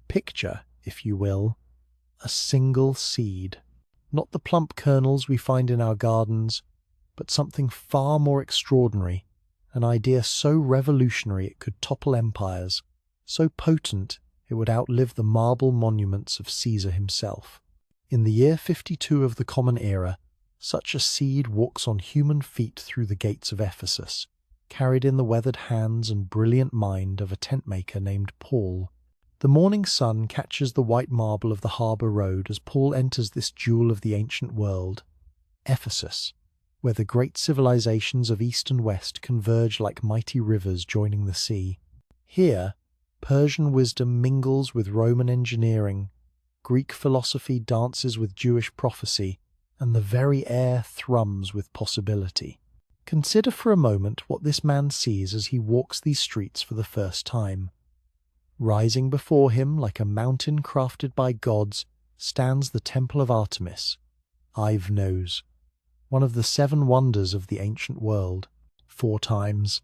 Picture, if you will, a single seed. Not the plump kernels we find in our gardens, but something far more extraordinary, an idea so revolutionary it could topple empires, so potent it would outlive the marble monuments of Caesar himself. In the year 52 of the Common Era, such a seed walks on human feet through the gates of Ephesus, carried in the weathered hands and brilliant mind of a tentmaker named Paul. The morning sun catches the white marble of the harbour road as Paul enters this jewel of the ancient world, Ephesus, where the great civilizations of East and West converge like mighty rivers joining the sea. Here, Persian wisdom mingles with Roman engineering, Greek philosophy dances with Jewish prophecy, and the very air thrums with possibility. Consider for a moment what this man sees as he walks these streets for the first time. Rising before him like a mountain crafted by gods stands the Temple of Artemis, Ive knows, one of the 7 wonders of the ancient world. 4 times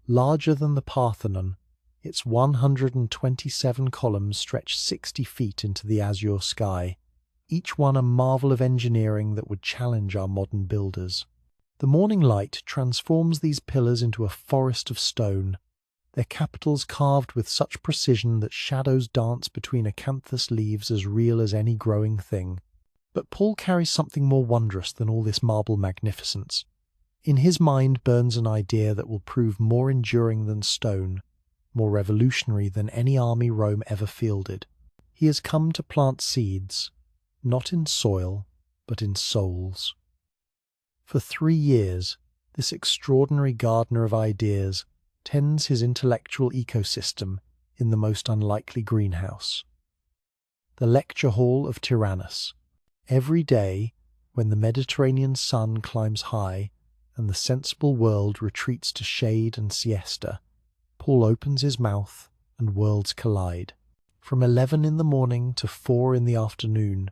larger than the Parthenon, its 127 columns stretch 60 feet into the azure sky, each one a marvel of engineering that would challenge our modern builders. The morning light transforms these pillars into a forest of stone, their capitals carved with such precision that shadows dance between acanthus leaves as real as any growing thing. But Paul carries something more wondrous than all this marble magnificence. In his mind burns an idea that will prove more enduring than stone, more revolutionary than any army Rome ever fielded. He has come to plant seeds, not in soil, but in souls. For 3 years, this extraordinary gardener of ideas tends his intellectual ecosystem in the most unlikely greenhouse, the lecture hall of Tyrannus. Every day, when the Mediterranean sun climbs high and the sensible world retreats to shade and siesta, Paul opens his mouth and worlds collide. From 11 in the morning to 4 in the afternoon,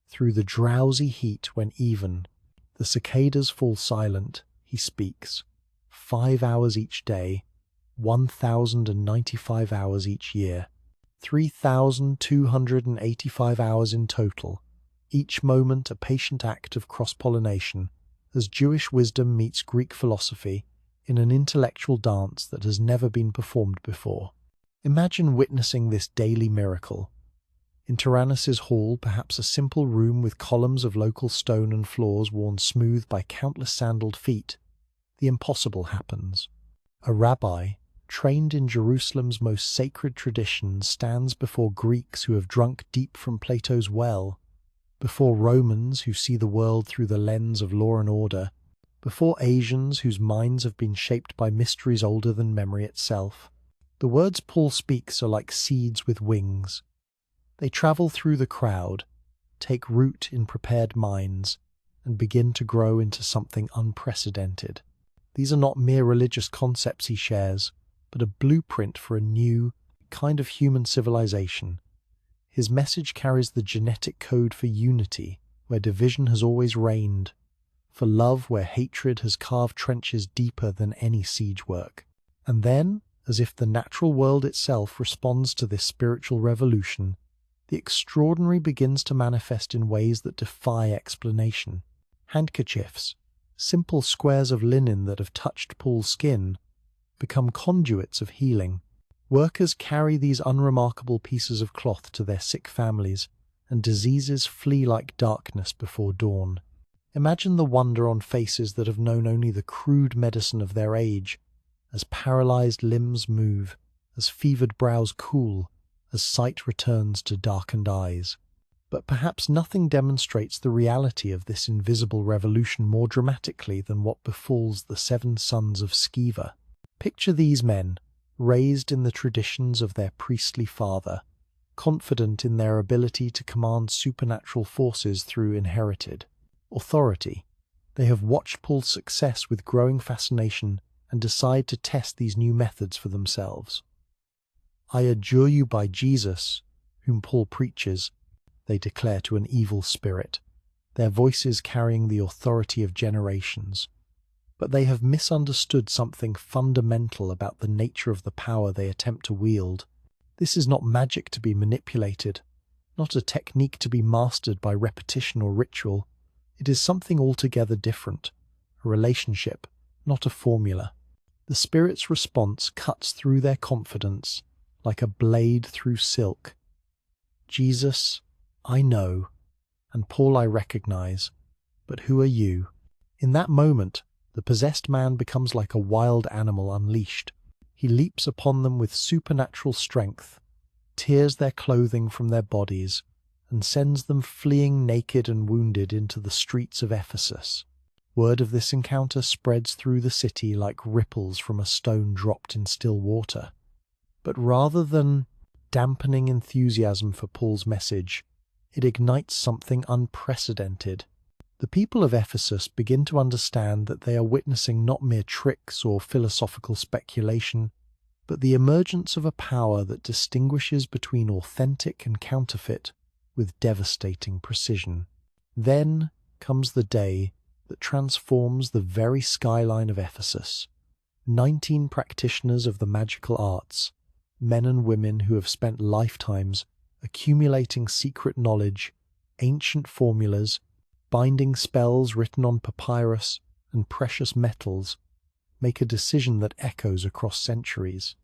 through the drowsy heat when even the cicadas fall silent, he speaks. 5 hours each day, 1,095 hours each year, 3,285 hours in total, each moment a patient act of cross-pollination, as Jewish wisdom meets Greek philosophy in an intellectual dance that has never been performed before. Imagine witnessing this daily miracle. In Tyrannus's hall, perhaps a simple room with columns of local stone and floors worn smooth by countless sandaled feet, the impossible happens. A rabbi, trained in Jerusalem's most sacred traditions, stands before Greeks who have drunk deep from Plato's well, before Romans who see the world through the lens of law and order, before Asians whose minds have been shaped by mysteries older than memory itself. The words Paul speaks are like seeds with wings. They travel through the crowd, take root in prepared minds, and begin to grow into something unprecedented. These are not mere religious concepts he shares, but a blueprint for a new kind of human civilization. His message carries the genetic code for unity, where division has always reigned, for love where hatred has carved trenches deeper than any siege work. And then, as if the natural world itself responds to this spiritual revolution, the extraordinary begins to manifest in ways that defy explanation. Handkerchiefs, simple squares of linen that have touched Paul's skin, become conduits of healing. Workers carry these unremarkable pieces of cloth to their sick families, and diseases flee like darkness before dawn. Imagine the wonder on faces that have known only the crude medicine of their age, as paralyzed limbs move, as fevered brows cool, as sight returns to darkened eyes. But perhaps nothing demonstrates the reality of this invisible revolution more dramatically than what befalls the 7 sons of Sceva. Picture these men, raised in the traditions of their priestly father, confident in their ability to command supernatural forces through inherited authority. They have watched Paul's success with growing fascination and decide to test these new methods for themselves. "I adjure you by Jesus, whom Paul preaches," they declare to an evil spirit, their voices carrying the authority of generations. But they have misunderstood something fundamental about the nature of the power they attempt to wield. This is not magic to be manipulated, not a technique to be mastered by repetition or ritual. It is something altogether different, a relationship, not a formula. The Spirit's response cuts through their confidence like a blade through silk. Jesus, I know, and Paul, I recognize, but who are you? In that moment, the possessed man becomes like a wild animal unleashed. He leaps upon them with supernatural strength, tears their clothing from their bodies, and sends them fleeing naked and wounded into the streets of Ephesus. Word of this encounter spreads through the city like ripples from a stone dropped in still water. But rather than dampening enthusiasm for Paul's message, it ignites something unprecedented. The people of Ephesus begin to understand that they are witnessing not mere tricks or philosophical speculation, but the emergence of a power that distinguishes between authentic and counterfeit with devastating precision. Then comes the day that transforms the very skyline of Ephesus. 19 practitioners of the magical arts, men and women who have spent lifetimes accumulating secret knowledge, ancient formulas, binding spells written on papyrus and precious metals, make a decision that echoes across centuries.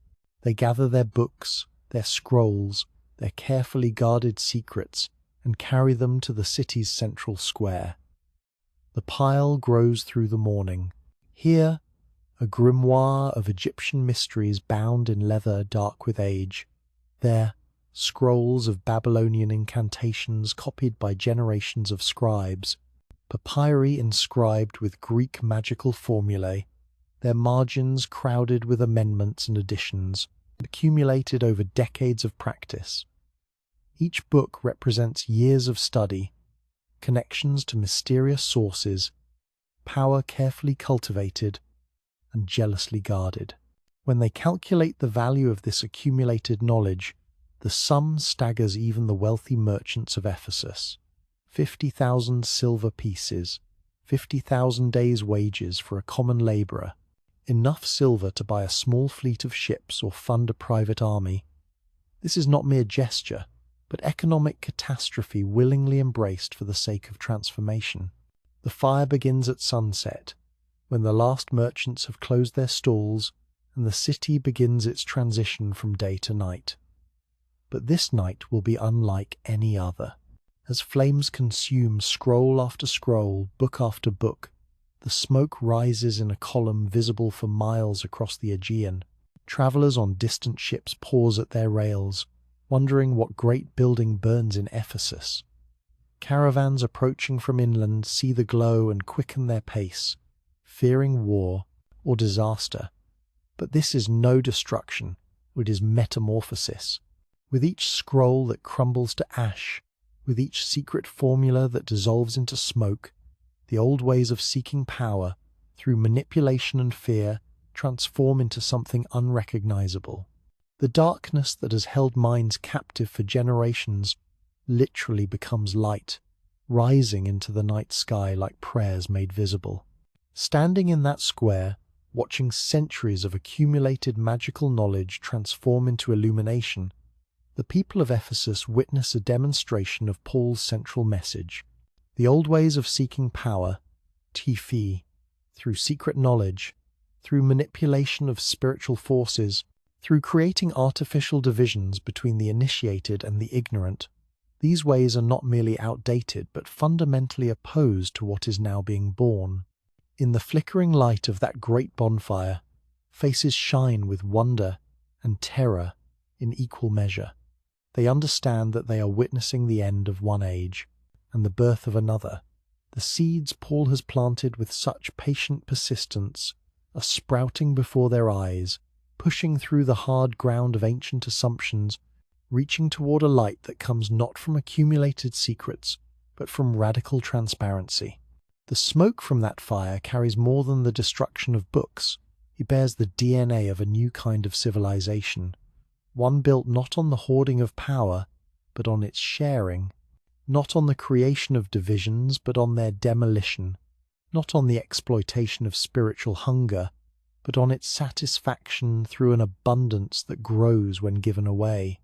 They gather their books, their scrolls, their carefully guarded secrets, and carry them to the city's central square. The pile grows through the morning. Here, a grimoire of Egyptian mysteries bound in leather dark with age. There, scrolls of Babylonian incantations copied by generations of scribes, papyri inscribed with Greek magical formulae, their margins crowded with amendments and additions, accumulated over decades of practice. Each book represents years of study, connections to mysterious sources, power carefully cultivated and jealously guarded. When they calculate the value of this accumulated knowledge, the sum staggers even the wealthy merchants of Ephesus. 50,000 silver pieces, 50,000 days' wages for a common labourer, enough silver to buy a small fleet of ships or fund a private army. This is not mere gesture, but economic catastrophe willingly embraced for the sake of transformation. The fire begins at sunset, when the last merchants have closed their stalls and the city begins its transition from day to night. But this night will be unlike any other. As flames consume scroll after scroll, book after book, the smoke rises in a column visible for miles across the Aegean. Travellers on distant ships pause at their rails, wondering what great building burns in Ephesus. Caravans approaching from inland see the glow and quicken their pace, fearing war or disaster. But this is no destruction, it is metamorphosis. With each scroll that crumbles to ash, with each secret formula that dissolves into smoke, the old ways of seeking power, through manipulation and fear, transform into something unrecognizable. The darkness that has held minds captive for generations literally becomes light, rising into the night sky like prayers made visible. Standing in that square, watching centuries of accumulated magical knowledge transform into illumination, the people of Ephesus witness a demonstration of Paul's central message. The old ways of seeking power, Tifi, through secret knowledge, through manipulation of spiritual forces, through creating artificial divisions between the initiated and the ignorant, these ways are not merely outdated but fundamentally opposed to what is now being born. In the flickering light of that great bonfire, faces shine with wonder and terror in equal measure. They understand that they are witnessing the end of one age and the birth of another. The seeds Paul has planted with such patient persistence are sprouting before their eyes, pushing through the hard ground of ancient assumptions, reaching toward a light that comes not from accumulated secrets, but from radical transparency. The smoke from that fire carries more than the destruction of books. It bears the DNA of a new kind of civilization, one built not on the hoarding of power, but on its sharing, not on the creation of divisions, but on their demolition, not on the exploitation of spiritual hunger, but on its satisfaction through an abundance that grows when given away.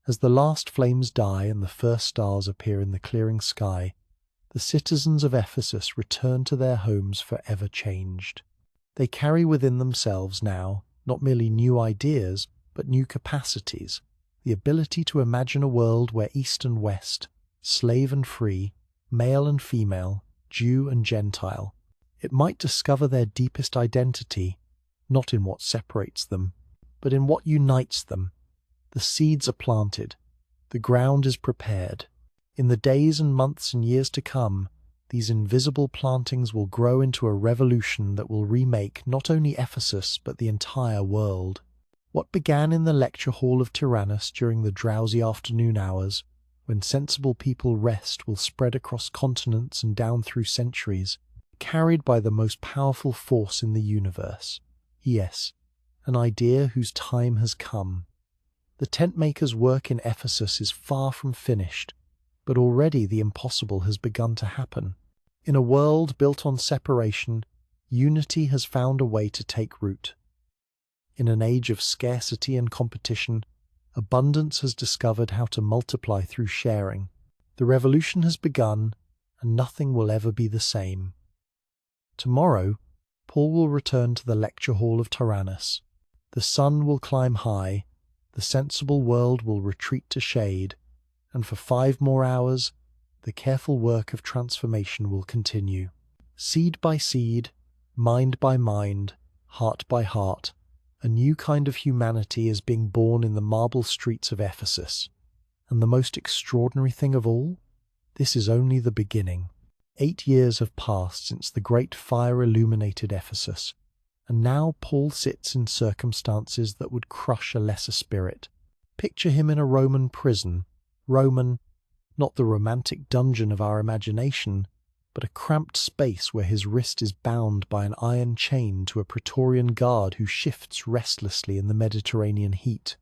As the last flames die and the first stars appear in the clearing sky, the citizens of Ephesus return to their homes forever changed. They carry within themselves now not merely new ideas, but new capacities, the ability to imagine a world where East and West, slave and free, male and female, Jew and Gentile, it might discover their deepest identity, not in what separates them, but in what unites them. The seeds are planted, the ground is prepared. In the days and months and years to come, these invisible plantings will grow into a revolution that will remake not only Ephesus but the entire world. What began in the lecture hall of Tyrannus during the drowsy afternoon hours, when sensible people rest, will spread across continents and down through centuries, carried by the most powerful force in the universe. Yes, an idea whose time has come. The tent-maker's work in Ephesus is far from finished, but already the impossible has begun to happen. In a world built on separation, unity has found a way to take root. In an age of scarcity and competition, abundance has discovered how to multiply through sharing. The revolution has begun, and nothing will ever be the same. Tomorrow, Paul will return to the lecture hall of Tyrannus. The sun will climb high, the sensible world will retreat to shade, and for 5 more hours, the careful work of transformation will continue. Seed by seed, mind by mind, heart by heart, a new kind of humanity is being born in the marble streets of Ephesus. And the most extraordinary thing of all? This is only the beginning. 8 years have passed since the great fire illuminated Ephesus, and now Paul sits in circumstances that would crush a lesser spirit. Picture him in a Roman prison. Roman, not the romantic dungeon of our imagination, but a cramped space where his wrist is bound by an iron chain to a Praetorian guard who shifts restlessly in the Mediterranean heat.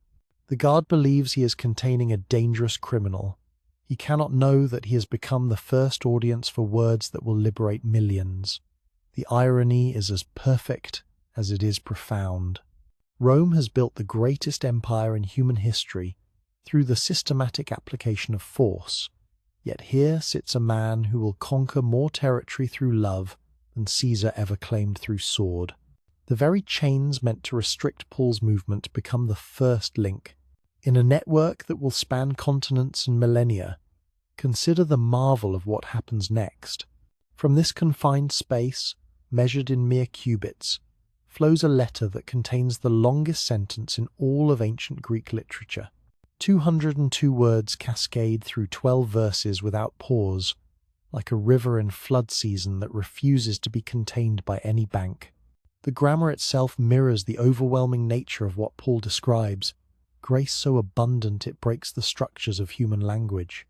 The guard believes he is containing a dangerous criminal. He cannot know that he has become the first audience for words that will liberate millions. The irony is as perfect as it is profound. Rome has built the greatest empire in human history through the systematic application of force. Yet here sits a man who will conquer more territory through love than Caesar ever claimed through sword. The very chains meant to restrict Paul's movement become the first link. In a network that will span continents and millennia, consider the marvel of what happens next. From this confined space, measured in mere cubits, flows a letter that contains the longest sentence in all of ancient Greek literature. 202 words cascade through 12 verses without pause, like a river in flood season that refuses to be contained by any bank. The grammar itself mirrors the overwhelming nature of what Paul describes, grace so abundant it breaks the structures of human language.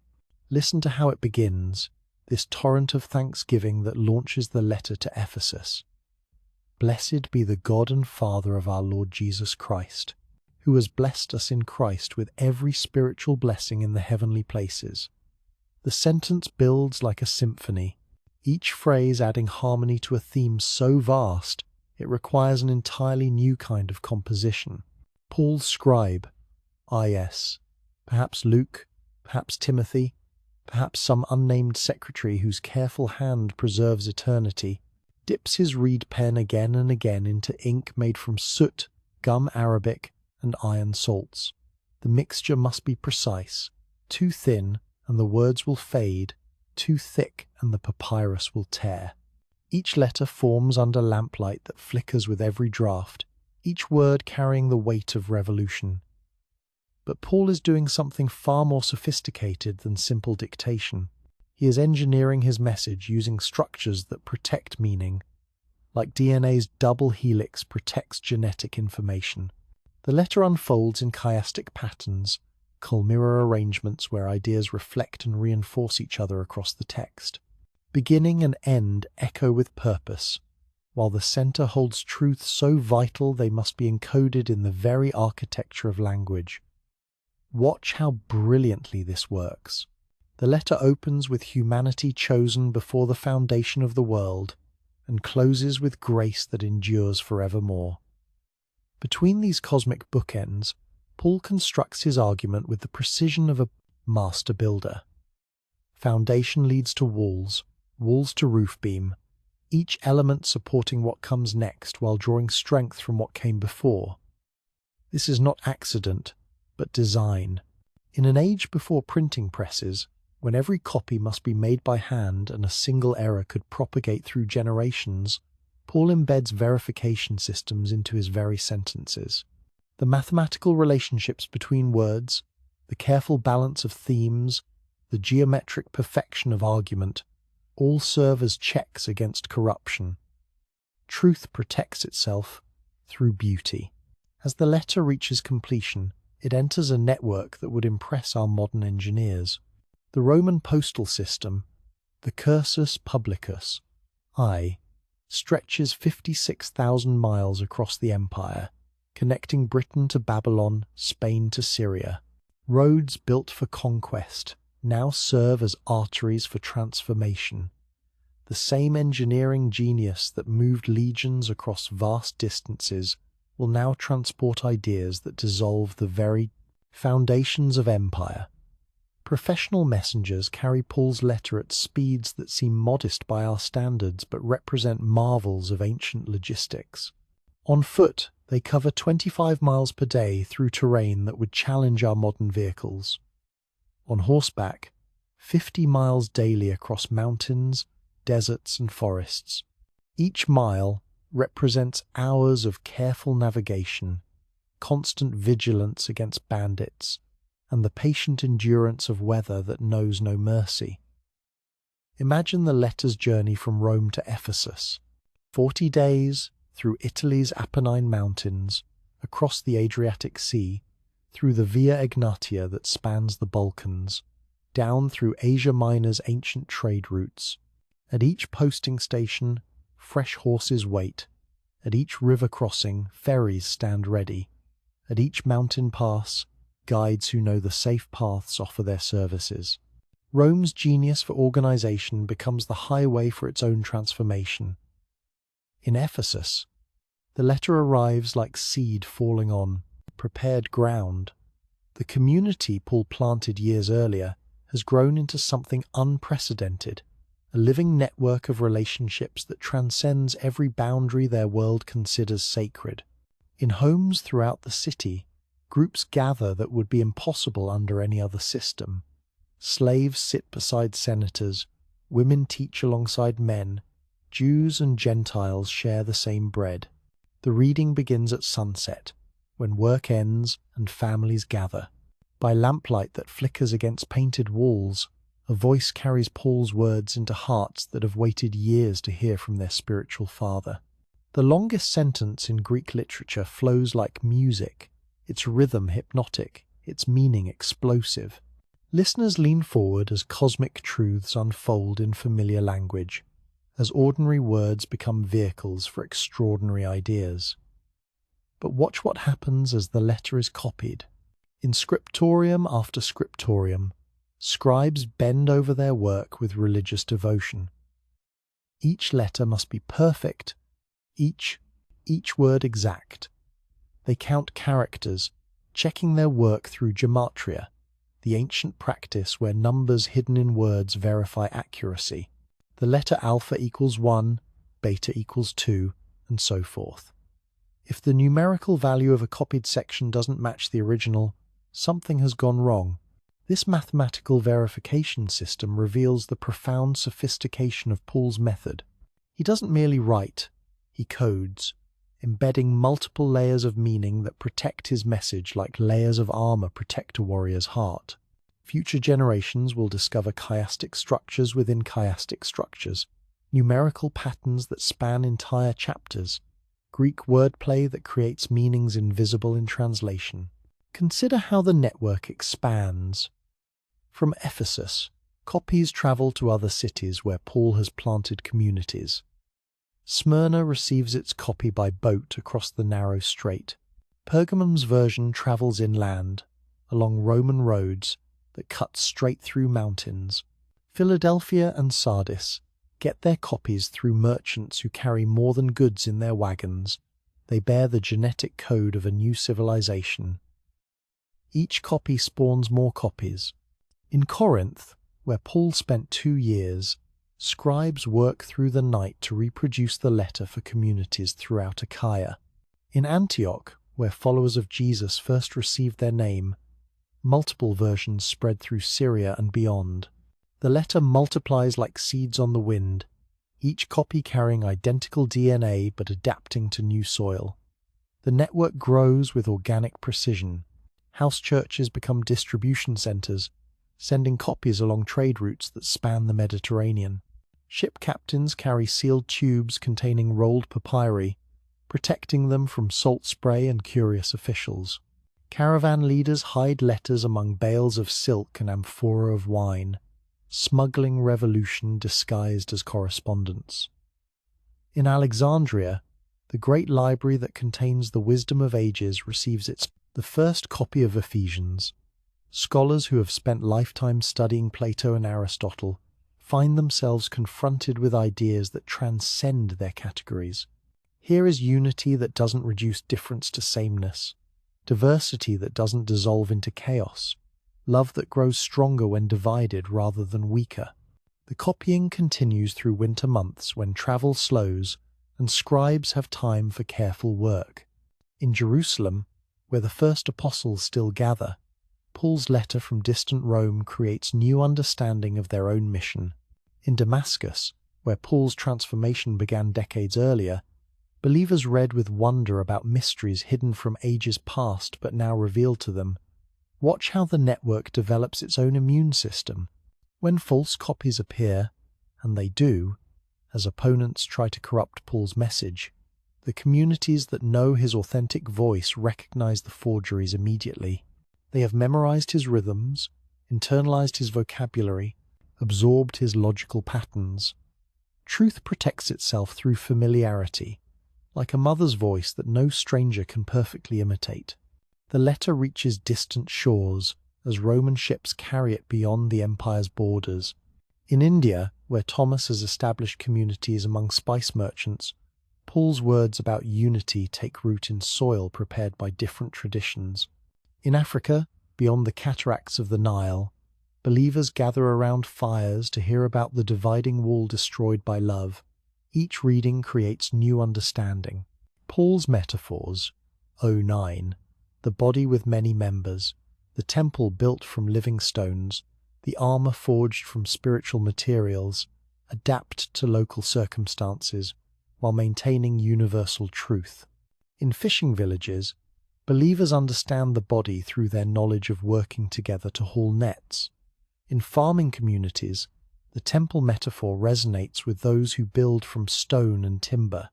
Listen to how it begins, this torrent of thanksgiving that launches the letter to Ephesus. Blessed be the God and Father of our Lord Jesus Christ, who has blessed us in Christ with every spiritual blessing in the heavenly places. The sentence builds like a symphony, each phrase adding harmony to a theme so vast it requires an entirely new kind of composition. Paul's scribe, I.S., perhaps Luke, perhaps Timothy, perhaps some unnamed secretary whose careful hand preserves eternity, dips his reed pen again and again into ink made from soot, gum arabic, and iron salts. The mixture must be precise. Too thin, and the words will fade. Too thick, and the papyrus will tear. Each letter forms under lamplight that flickers with every draught, each word carrying the weight of revolution. But Paul is doing something far more sophisticated than simple dictation. He is engineering his message using structures that protect meaning, like DNA's double helix protects genetic information. The letter unfolds in chiastic patterns, mirror arrangements where ideas reflect and reinforce each other across the text. Beginning and end echo with purpose, while the center holds truth so vital they must be encoded in the very architecture of language. Watch how brilliantly this works. The letter opens with humanity chosen before the foundation of the world, and closes with grace that endures forevermore. Between these cosmic bookends, Paul constructs his argument with the precision of a master builder. Foundation leads to walls, walls to roof beam, each element supporting what comes next while drawing strength from what came before. This is not accident, but design. In an age before printing presses, when every copy must be made by hand and a single error could propagate through generations, Paul embeds verification systems into his very sentences. The mathematical relationships between words, the careful balance of themes, the geometric perfection of argument, all serve as checks against corruption. Truth protects itself through beauty. As the letter reaches completion, it enters a network that would impress our modern engineers. The Roman postal system, the cursus publicus, stretches 56,000 miles across the empire, connecting Britain to Babylon, Spain to Syria. Roads built for conquest now serve as arteries for transformation. The same engineering genius that moved legions across vast distances will now transport ideas that dissolve the very foundations of empire. Professional messengers carry Paul's letter at speeds that seem modest by our standards but represent marvels of ancient logistics. On foot, they cover 25 miles per day through terrain that would challenge our modern vehicles. On horseback, 50 miles daily across mountains, deserts and forests. Each mile represents hours of careful navigation, constant vigilance against bandits, and the patient endurance of weather that knows no mercy. Imagine the letter's journey from Rome to Ephesus. 40 days through Italy's Apennine Mountains, across the Adriatic Sea, through the Via Egnatia that spans the Balkans, down through Asia Minor's ancient trade routes. At each posting station, fresh horses wait. At each river crossing, ferries stand ready. At each mountain pass, guides who know the safe paths offer their services. Rome's genius for organization becomes the highway for its own transformation. In Ephesus, the letter arrives like seed falling on prepared ground. The community Paul planted years earlier has grown into something unprecedented, a living network of relationships that transcends every boundary their world considers sacred. In homes throughout the city, groups gather that would be impossible under any other system. Slaves sit beside senators, women teach alongside men, Jews and Gentiles share the same bread. The reading begins at sunset, when work ends and families gather. By lamplight that flickers against painted walls, a voice carries Paul's words into hearts that have waited years to hear from their spiritual father. The longest sentence in Greek literature flows like music, its rhythm hypnotic, its meaning explosive. Listeners lean forward as cosmic truths unfold in familiar language, as ordinary words become vehicles for extraordinary ideas. But watch what happens as the letter is copied. In scriptorium after scriptorium, scribes bend over their work with religious devotion. Each letter must be perfect, each word exact. They count characters, checking their work through gematria, the ancient practice where numbers hidden in words verify accuracy. The letter alpha equals 1, beta equals 2, and so forth. If the numerical value of a copied section doesn't match the original, something has gone wrong. This mathematical verification system reveals the profound sophistication of Paul's method. He doesn't merely write, he codes, embedding multiple layers of meaning that protect his message like layers of armor protect a warrior's heart. Future generations will discover chiastic structures within chiastic structures, numerical patterns that span entire chapters, Greek wordplay that creates meanings invisible in translation. Consider how the network expands. From Ephesus, copies travel to other cities where Paul has planted communities. Smyrna receives its copy by boat across the narrow strait. Pergamon's version travels inland, along Roman roads that cut straight through mountains. Philadelphia and Sardis get their copies through merchants who carry more than goods in their wagons. They bear the genetic code of a new civilization. Each copy spawns more copies. In Corinth, where Paul spent 2 years, scribes work through the night to reproduce the letter for communities throughout Achaia. In Antioch, where followers of Jesus first received their name, multiple versions spread through Syria and beyond. The letter multiplies like seeds on the wind, each copy carrying identical DNA but adapting to new soil. The network grows with organic precision. House churches become distribution centers, sending copies along trade routes that span the Mediterranean. Ship captains carry sealed tubes containing rolled papyri, protecting them from salt spray and curious officials. Caravan leaders hide letters among bales of silk and amphora of wine, smuggling revolution disguised as correspondence. In Alexandria, the great library that contains the wisdom of ages receives the first copy of Ephesians. Scholars who have spent lifetimes studying Plato and Aristotle find themselves confronted with ideas that transcend their categories. Here is unity that doesn't reduce difference to sameness, diversity that doesn't dissolve into chaos, love that grows stronger when divided rather than weaker. The copying continues through winter months when travel slows and scribes have time for careful work. In Jerusalem, where the first apostles still gather, Paul's letter from distant Rome creates new understanding of their own mission. In Damascus, where Paul's transformation began decades earlier, believers read with wonder about mysteries hidden from ages past but now revealed to them. Watch how the network develops its own immune system. When false copies appear, and they do, as opponents try to corrupt Paul's message, the communities that know his authentic voice recognize the forgeries immediately. They have memorized his rhythms, internalized his vocabulary, absorbed his logical patterns. Truth protects itself through familiarity, like a mother's voice that no stranger can perfectly imitate. The letter reaches distant shores as Roman ships carry it beyond the empire's borders. In India, where Thomas has established communities among spice merchants, Paul's words about unity take root in soil prepared by different traditions. In Africa, beyond the cataracts of the Nile, believers gather around fires to hear about the dividing wall destroyed by love. Each reading creates new understanding. Paul's metaphors, O9, the body with many members, the temple built from living stones, the armor forged from spiritual materials, adapt to local circumstances while maintaining universal truth. In fishing villages, believers understand the body through their knowledge of working together to haul nets. In farming communities, the temple metaphor resonates with those who build from stone and timber.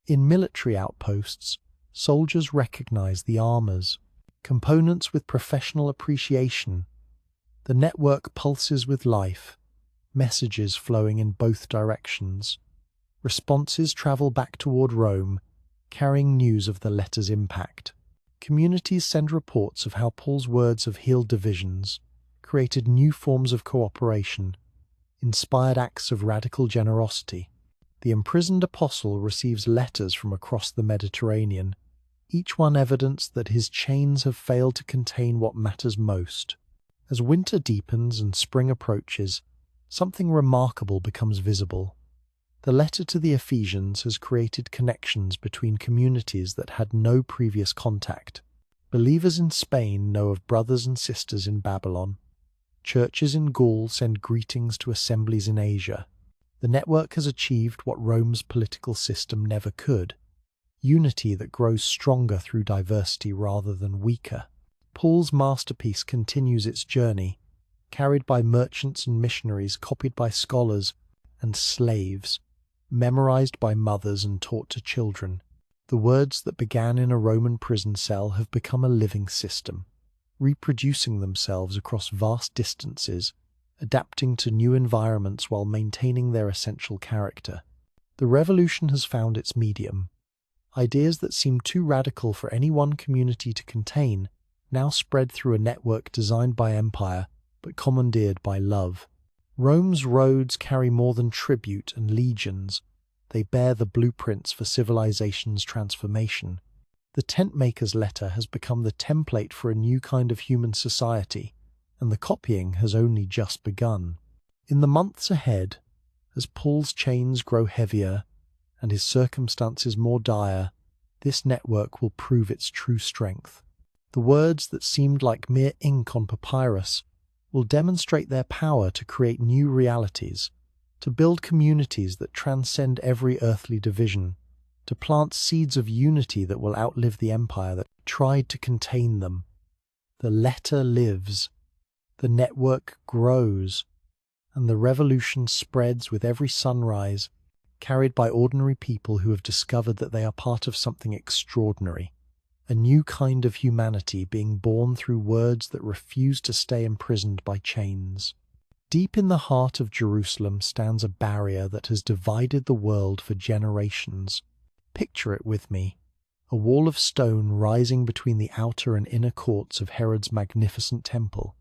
In military outposts, soldiers recognize the armors, components with professional appreciation. The network pulses with life, messages flowing in both directions. Responses travel back toward Rome, carrying news of the letter's impact. Communities send reports of how Paul's words have healed divisions, created new forms of cooperation, inspired acts of radical generosity. The imprisoned apostle receives letters from across the Mediterranean, each one evidence that his chains have failed to contain what matters most. As winter deepens and spring approaches, something remarkable becomes visible. The letter to the Ephesians has created connections between communities that had no previous contact. Believers in Spain know of brothers and sisters in Babylon. Churches in Gaul send greetings to assemblies in Asia. The network has achieved what Rome's political system never could: unity that grows stronger through diversity rather than weaker. Paul's masterpiece continues its journey, carried by merchants and missionaries, copied by scholars and slaves, memorized by mothers and taught to children. The words that began in a Roman prison cell have become a living system, reproducing themselves across vast distances, adapting to new environments while maintaining their essential character. The revolution has found its medium. Ideas that seemed too radical for any one community to contain now spread through a network designed by empire but commandeered by love. Rome's roads carry more than tribute and legions. They bear the blueprints for civilization's transformation. The tent maker's letter has become the template for a new kind of human society, and the copying has only just begun. In the months ahead, as Paul's chains grow heavier and his circumstances more dire, this network will prove its true strength. The words that seemed like mere ink on papyrus will demonstrate their power to create new realities, to build communities that transcend every earthly division, to plant seeds of unity that will outlive the empire that tried to contain them. The letter lives, the network grows, and the revolution spreads with every sunrise, carried by ordinary people who have discovered that they are part of something extraordinary, a new kind of humanity being born through words that refuse to stay imprisoned by chains. Deep in the heart of Jerusalem stands a barrier that has divided the world for generations. Picture it with me, a wall of stone rising between the outer and inner courts of Herod's magnificent temple,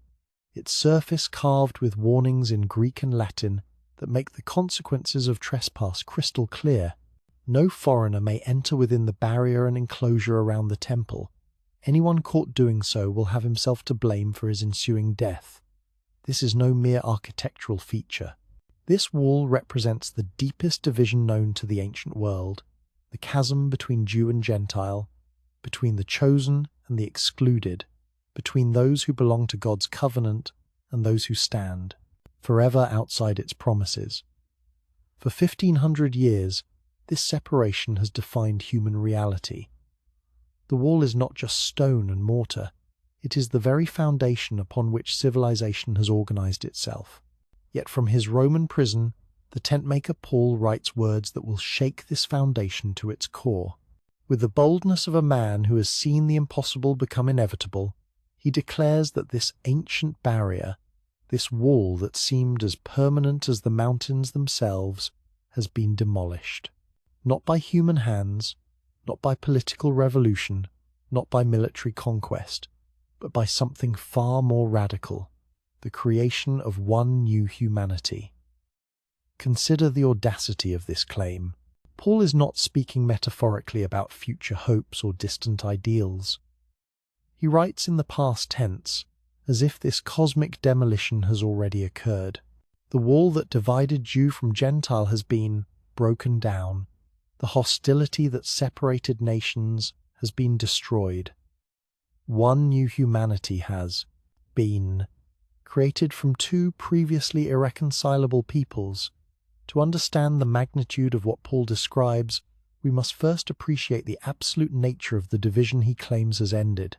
its surface carved with warnings in Greek and Latin that make the consequences of trespass crystal clear. No foreigner may enter within the barrier and enclosure around the temple. Anyone caught doing so will have himself to blame for his ensuing death. This is no mere architectural feature. This wall represents the deepest division known to the ancient world, the chasm between Jew and Gentile, between the chosen and the excluded, between those who belong to God's covenant and those who stand forever outside its promises. For 1,500 years, this separation has defined human reality. The wall is not just stone and mortar, it is the very foundation upon which civilization has organized itself. Yet from his Roman prison, the tent-maker Paul writes words that will shake this foundation to its core. With the boldness of a man who has seen the impossible become inevitable, he declares that this ancient barrier, this wall that seemed as permanent as the mountains themselves, has been demolished. Not by human hands, not by political revolution, not by military conquest, but by something far more radical, the creation of one new humanity. Consider the audacity of this claim. Paul is not speaking metaphorically about future hopes or distant ideals. He writes in the past tense, as if this cosmic demolition has already occurred. The wall that divided Jew from Gentile has been broken down. The hostility that separated nations has been destroyed. One new humanity has been created from two previously irreconcilable peoples. To understand the magnitude of what Paul describes, we must first appreciate the absolute nature of the division he claims has ended.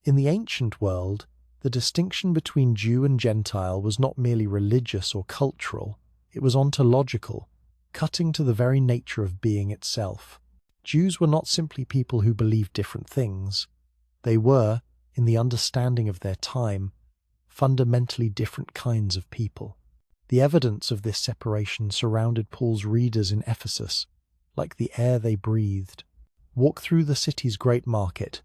In the ancient world, the distinction between Jew and Gentile was not merely religious or cultural, it was ontological, cutting to the very nature of being itself. Jews were not simply people who believed different things. They were, in the understanding of their time, fundamentally different kinds of people. The evidence of this separation surrounded Paul's readers in Ephesus, like the air they breathed. Walk through the city's great market,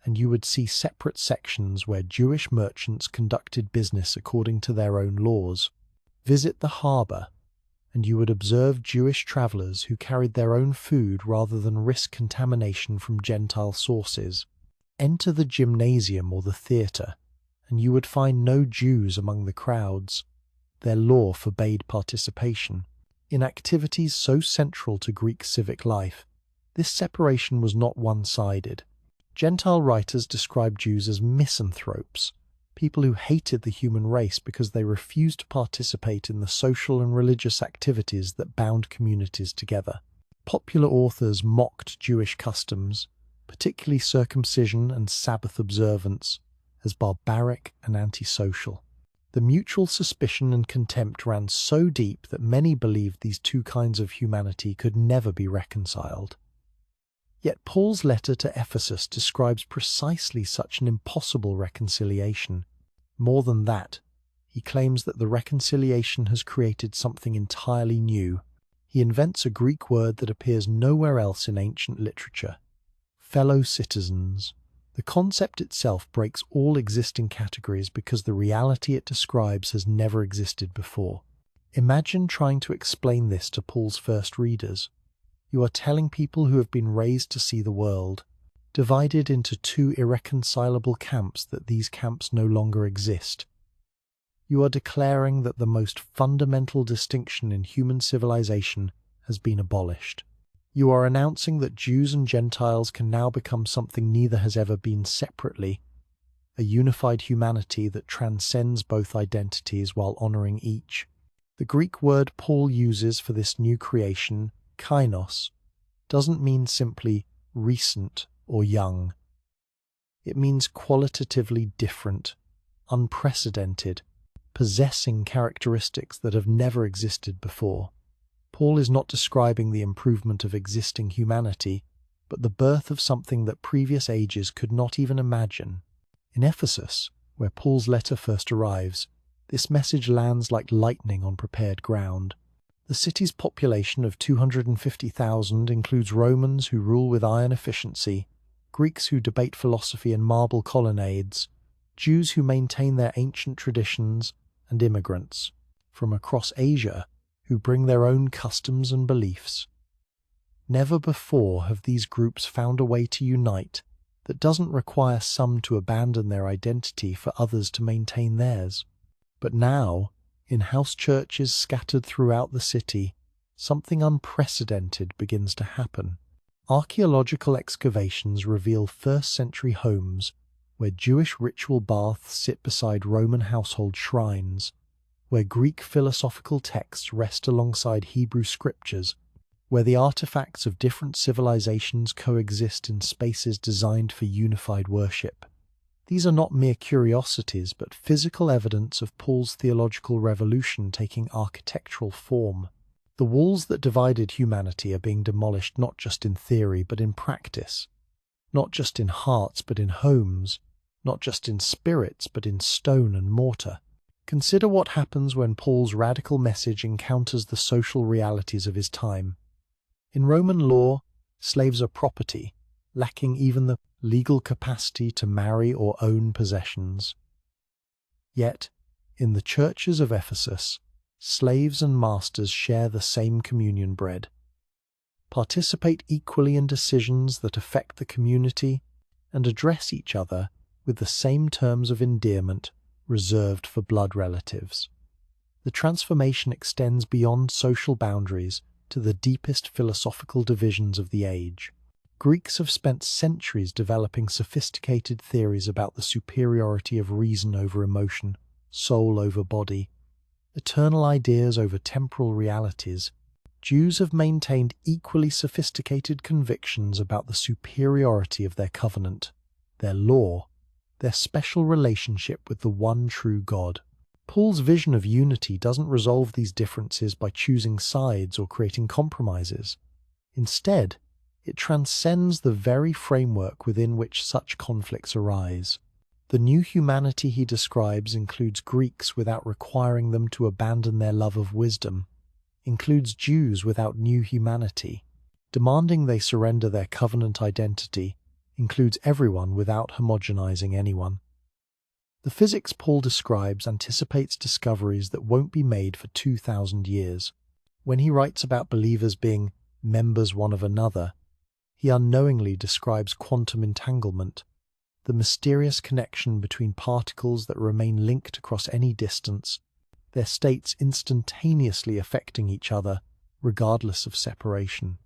and you would see separate sections where Jewish merchants conducted business according to their own laws. Visit the harbour, and you would observe Jewish travellers who carried their own food rather than risk contamination from Gentile sources. Enter the gymnasium or the theatre, and you would find no Jews among the crowds. Their law forbade participation. In activities so central to Greek civic life, this separation was not one-sided. Gentile writers describe Jews as misanthropes, people who hated the human race because they refused to participate in the social and religious activities that bound communities together. Popular authors mocked Jewish customs, particularly circumcision and Sabbath observance, as barbaric and antisocial. The mutual suspicion and contempt ran so deep that many believed these two kinds of humanity could never be reconciled. Yet Paul's letter to Ephesus describes precisely such an impossible reconciliation. More than that, he claims that the reconciliation has created something entirely new. He invents a Greek word that appears nowhere else in ancient literature: fellow citizens. The concept itself breaks all existing categories because the reality it describes has never existed before. Imagine trying to explain this to Paul's first readers. You are telling people who have been raised to see the world, divided into two irreconcilable camps, that these camps no longer exist. You are declaring that the most fundamental distinction in human civilization has been abolished. You are announcing that Jews and Gentiles can now become something neither has ever been separately, a unified humanity that transcends both identities while honoring each. The Greek word Paul uses for this new creation, kainos, doesn't mean simply recent or young. It means qualitatively different, unprecedented, possessing characteristics that have never existed before. Paul is not describing the improvement of existing humanity, but the birth of something that previous ages could not even imagine. In Ephesus, where Paul's letter first arrives, this message lands like lightning on prepared ground. The city's population of 250,000 includes Romans who rule with iron efficiency, Greeks who debate philosophy in marble colonnades, Jews who maintain their ancient traditions, and immigrants from across Asia who bring their own customs and beliefs. Never before have these groups found a way to unite that doesn't require some to abandon their identity for others to maintain theirs. But now, in house churches scattered throughout the city, something unprecedented begins to happen. Archaeological excavations reveal first-century homes where Jewish ritual baths sit beside Roman household shrines, where Greek philosophical texts rest alongside Hebrew scriptures, where the artifacts of different civilizations coexist in spaces designed for unified worship. These are not mere curiosities, but physical evidence of Paul's theological revolution taking architectural form. The walls that divided humanity are being demolished not just in theory, but in practice. Not just in hearts, but in homes. Not just in spirits, but in stone and mortar. Consider what happens when Paul's radical message encounters the social realities of his time. In Roman law, slaves are property, lacking even the legal capacity to marry or own possessions. Yet, in the churches of Ephesus, slaves and masters share the same communion bread, participate equally in decisions that affect the community, and address each other with the same terms of endearment reserved for blood relatives. The transformation extends beyond social boundaries to the deepest philosophical divisions of the age. Greeks have spent centuries developing sophisticated theories about the superiority of reason over emotion, soul over body, eternal ideas over temporal realities. Jews have maintained equally sophisticated convictions about the superiority of their covenant, their law, their special relationship with the one true God. Paul's vision of unity doesn't resolve these differences by choosing sides or creating compromises. Instead, it transcends the very framework within which such conflicts arise. The new humanity he describes includes Greeks without requiring them to abandon their love of wisdom, includes Jews without new humanity, demanding they surrender their covenant identity, includes everyone without homogenizing anyone. The physics Paul describes anticipates discoveries that won't be made for 2,000 years. When he writes about believers being members one of another, he unknowingly describes quantum entanglement, the mysterious connection between particles that remain linked across any distance, their states instantaneously affecting each other, regardless of separation.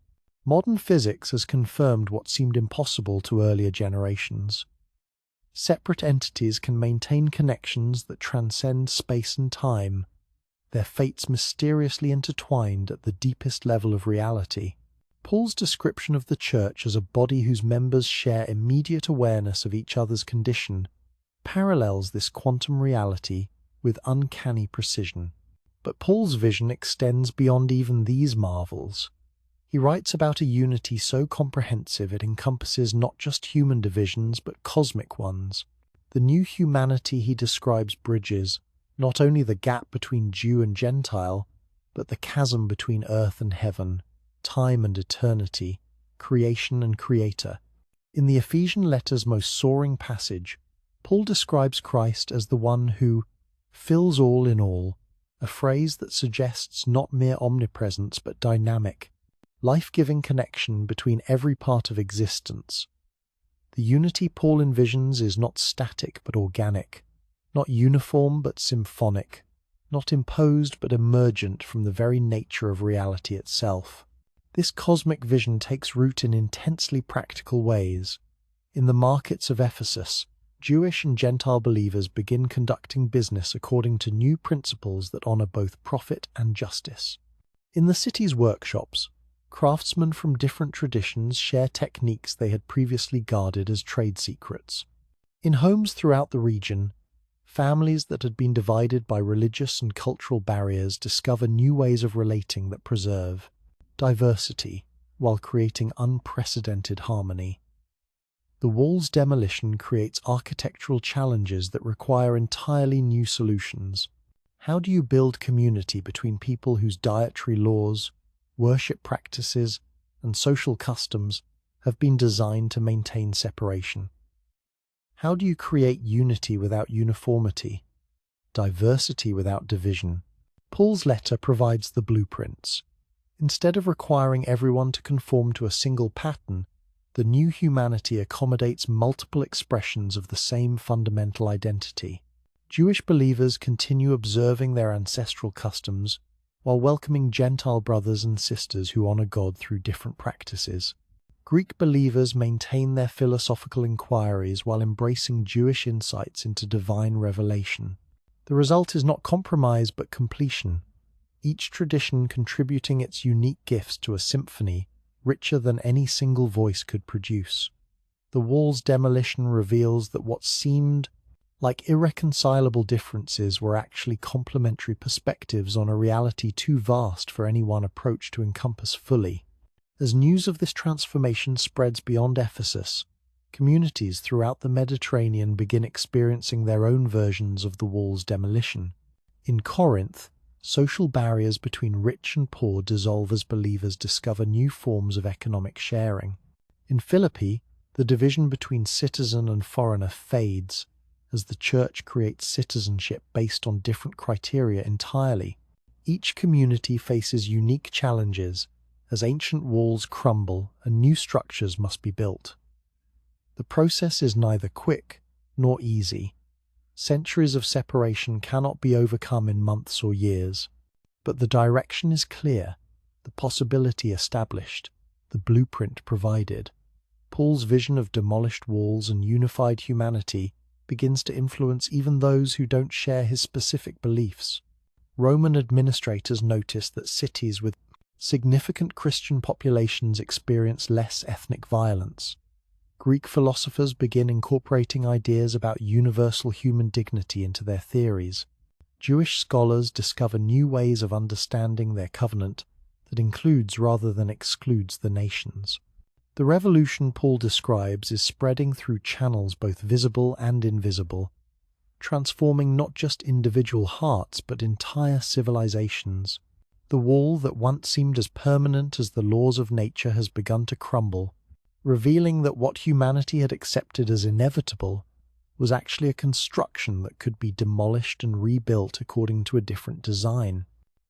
Modern physics has confirmed what seemed impossible to earlier generations. Separate entities can maintain connections that transcend space and time, their fates mysteriously intertwined at the deepest level of reality. Paul's description of the church as a body whose members share immediate awareness of each other's condition parallels this quantum reality with uncanny precision. But Paul's vision extends beyond even these marvels. He writes about a unity so comprehensive it encompasses not just human divisions but cosmic ones. The new humanity he describes bridges not only the gap between Jew and Gentile, but the chasm between earth and heaven, time and eternity, creation and creator. In the Ephesian letter's most soaring passage, Paul describes Christ as the one who fills all in all, a phrase that suggests not mere omnipresence but dynamic, life-giving connection between every part of existence. The unity Paul envisions is not static but organic, not uniform but symphonic, not imposed but emergent from the very nature of reality itself. This cosmic vision takes root in intensely practical ways. In the markets of Ephesus, Jewish and Gentile believers begin conducting business according to new principles that honor both profit and justice. In the city's workshops, craftsmen from different traditions share techniques they had previously guarded as trade secrets. In homes throughout the region, families that had been divided by religious and cultural barriers discover new ways of relating that preserve diversity while creating unprecedented harmony. The wall's demolition creates architectural challenges that require entirely new solutions. How do you build community between people whose dietary laws, worship practices, and social customs have been designed to maintain separation? How do you create unity without uniformity, diversity without division? Paul's letter provides the blueprints. Instead of requiring everyone to conform to a single pattern, the new humanity accommodates multiple expressions of the same fundamental identity. Jewish believers continue observing their ancestral customs while welcoming Gentile brothers and sisters who honor God through different practices. Greek believers maintain their philosophical inquiries while embracing Jewish insights into divine revelation. The result is not compromise but completion, each tradition contributing its unique gifts to a symphony richer than any single voice could produce. The wall's demolition reveals that what seemed like irreconcilable differences were actually complementary perspectives on a reality too vast for any one approach to encompass fully. As news of this transformation spreads beyond Ephesus, communities throughout the Mediterranean begin experiencing their own versions of the wall's demolition. In Corinth, social barriers between rich and poor dissolve as believers discover new forms of economic sharing. In Philippi, the division between citizen and foreigner fades as the church creates citizenship based on different criteria entirely. Each community faces unique challenges as ancient walls crumble and new structures must be built. The process is neither quick nor easy. Centuries of separation cannot be overcome in months or years, but the direction is clear, the possibility established, the blueprint provided. Paul's vision of demolished walls and unified humanity begins to influence even those who don't share his specific beliefs. Roman administrators noticed that cities with significant Christian populations experience less ethnic violence. Greek philosophers begin incorporating ideas about universal human dignity into their theories. Jewish scholars discover new ways of understanding their covenant that includes rather than excludes the nations. The revolution Paul describes is spreading through channels both visible and invisible, transforming not just individual hearts but entire civilizations. The wall that once seemed as permanent as the laws of nature has begun to crumble, revealing that what humanity had accepted as inevitable was actually a construction that could be demolished and rebuilt according to a different design.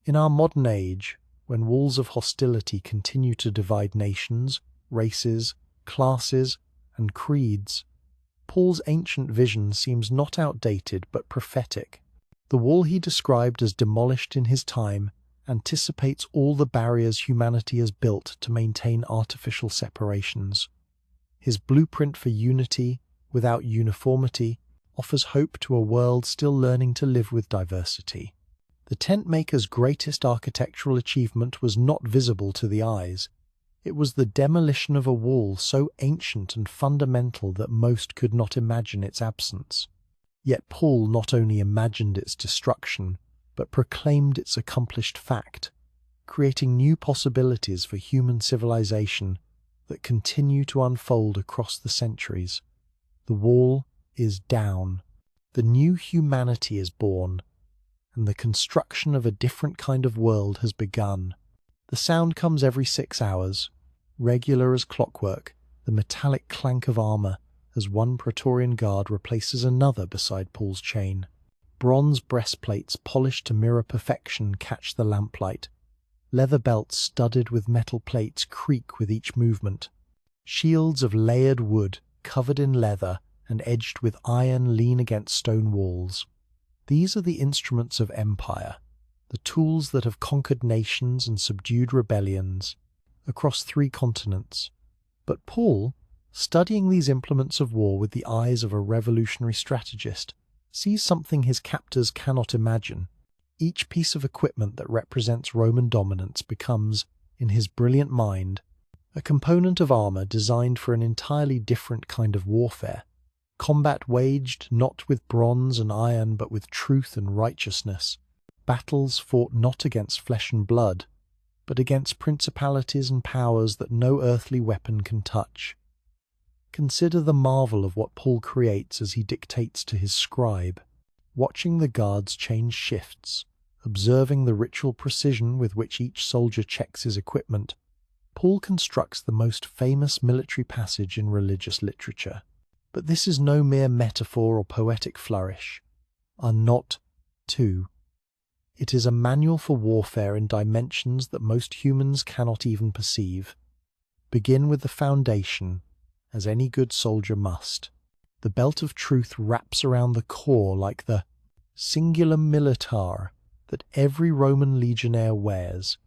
In our modern age, when walls of hostility continue to divide nations, races, classes, and creeds, Paul's ancient vision seems not outdated but prophetic. The wall he described as demolished in his time anticipates all the barriers humanity has built to maintain artificial separations. His blueprint for unity without uniformity offers hope to a world still learning to live with diversity. The tent maker's greatest architectural achievement was not visible to the eyes. It was the demolition of a wall so ancient and fundamental that most could not imagine its absence. Yet Paul not only imagined its destruction, but proclaimed its accomplished fact, creating new possibilities for human civilization that continue to unfold across the centuries. The wall is down. The new humanity is born, and the construction of a different kind of world has begun. The sound comes every 6 hours, regular as clockwork, the metallic clank of armor as one Praetorian guard replaces another beside Paul's chain. Bronze breastplates polished to mirror perfection catch the lamplight. Leather belts studded with metal plates creak with each movement. Shields of layered wood covered in leather and edged with iron lean against stone walls. These are the instruments of empire, the tools that have conquered nations and subdued rebellions across 3 continents. But Paul, studying these implements of war with the eyes of a revolutionary strategist, sees something his captors cannot imagine. Each piece of equipment that represents Roman dominance becomes, in his brilliant mind, a component of armor designed for an entirely different kind of warfare. Combat waged not with bronze and iron but with truth and righteousness. Battles fought not against flesh and blood, but against principalities and powers that no earthly weapon can touch. Consider the marvel of what Paul creates as he dictates to his scribe, watching the guards change shifts, observing the ritual precision with which each soldier checks his equipment. Paul constructs the most famous military passage in religious literature. But this is no mere metaphor or poetic flourish. Are not two. It is a manual for warfare in dimensions that most humans cannot even perceive. Begin with the foundation, as any good soldier must. The belt of truth wraps around the core like the cingulum militar that every Roman legionnaire wears,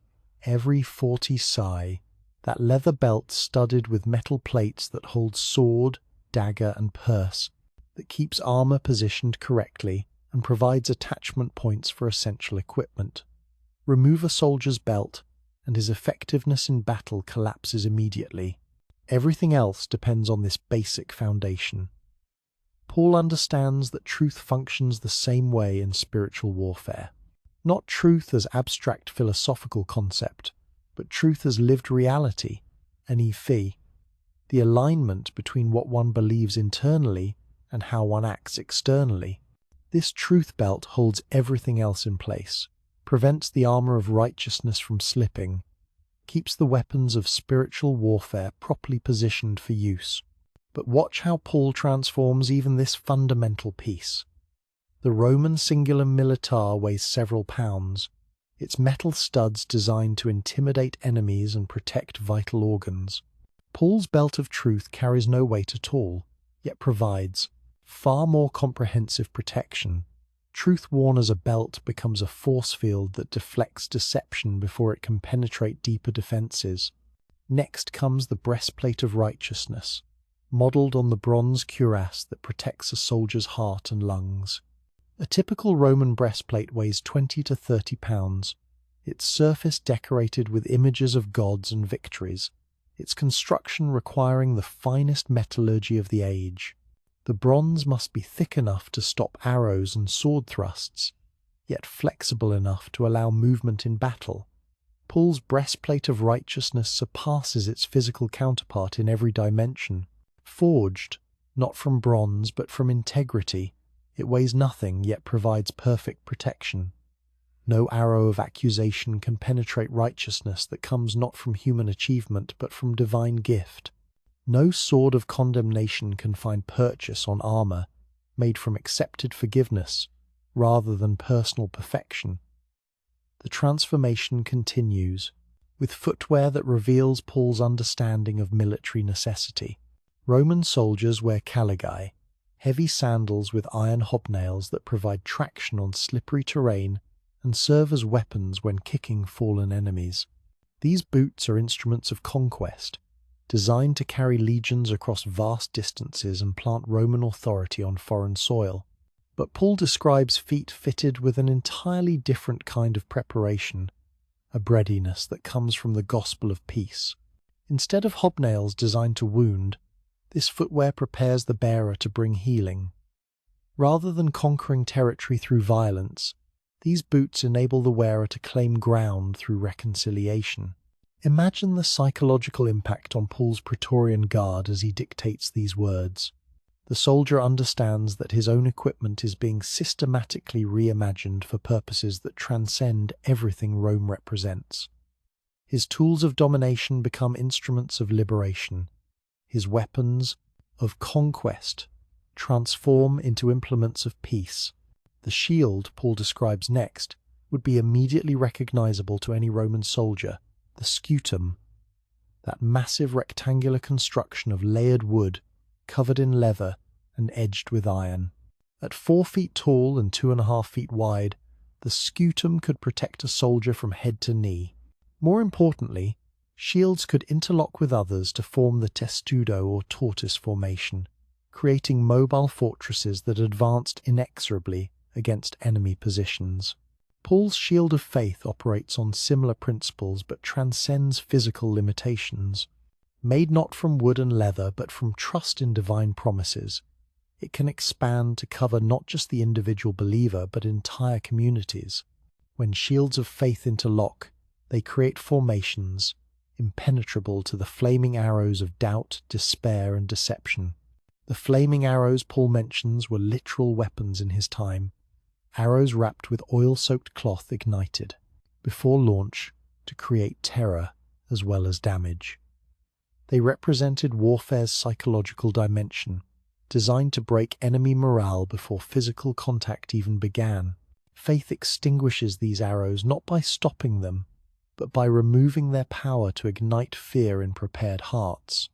every 40 sai, that leather belt studded with metal plates that hold sword, dagger and purse, that keeps armor positioned correctly and provides attachment points for essential equipment. Remove a soldier's belt, and his effectiveness in battle collapses immediately. Everything else depends on this basic foundation. Paul understands that truth functions the same way in spiritual warfare. Not truth as abstract philosophical concept, but truth as lived reality, an ephi, the alignment between what one believes internally and how one acts externally. This truth belt holds everything else in place, prevents the armor of righteousness from slipping, keeps the weapons of spiritual warfare properly positioned for use. But watch how Paul transforms even this fundamental piece. The Roman cingulum militar weighs several pounds, its metal studs designed to intimidate enemies and protect vital organs. Paul's belt of truth carries no weight at all, yet provides far more comprehensive protection. Truth worn as a belt becomes a force field that deflects deception before it can penetrate deeper defenses. Next comes the breastplate of righteousness, modelled on the bronze cuirass that protects a soldier's heart and lungs. A typical Roman breastplate weighs 20 to 30 pounds, its surface decorated with images of gods and victories, its construction requiring the finest metallurgy of the age. The bronze must be thick enough to stop arrows and sword thrusts, yet flexible enough to allow movement in battle. Paul's breastplate of righteousness surpasses its physical counterpart in every dimension. Forged, not from bronze but from integrity, it weighs nothing yet provides perfect protection. No arrow of accusation can penetrate righteousness that comes not from human achievement but from divine gift. No sword of condemnation can find purchase on armor made from accepted forgiveness rather than personal perfection. The transformation continues, with footwear that reveals Paul's understanding of military necessity. Roman soldiers wear caligae, heavy sandals with iron hobnails that provide traction on slippery terrain and serve as weapons when kicking fallen enemies. These boots are instruments of conquest, designed to carry legions across vast distances and plant Roman authority on foreign soil. But Paul describes feet fitted with an entirely different kind of preparation, a breadiness that comes from the gospel of peace. Instead of hobnails designed to wound, this footwear prepares the bearer to bring healing. Rather than conquering territory through violence, these boots enable the wearer to claim ground through reconciliation. Imagine the psychological impact on Paul's Praetorian Guard as he dictates these words. The soldier understands that his own equipment is being systematically reimagined for purposes that transcend everything Rome represents. His tools of domination become instruments of liberation. His weapons of conquest transform into implements of peace. The shield Paul describes next would be immediately recognizable to any Roman soldier. The scutum, that massive rectangular construction of layered wood covered in leather and edged with iron. At 4 feet tall and 2.5 feet wide, the scutum could protect a soldier from head to knee. More importantly, shields could interlock with others to form the testudo or tortoise formation, creating mobile fortresses that advanced inexorably against enemy positions. Paul's shield of faith operates on similar principles but transcends physical limitations. Made not from wood and leather but from trust in divine promises, it can expand to cover not just the individual believer but entire communities. When shields of faith interlock, they create formations impenetrable to the flaming arrows of doubt, despair, and deception. The flaming arrows Paul mentions were literal weapons in his time, arrows wrapped with oil-soaked cloth ignited, before launch, to create terror as well as damage. They represented warfare's psychological dimension, designed to break enemy morale before physical contact even began. Faith extinguishes these arrows not by stopping them, but by removing their power to ignite fear in prepared hearts.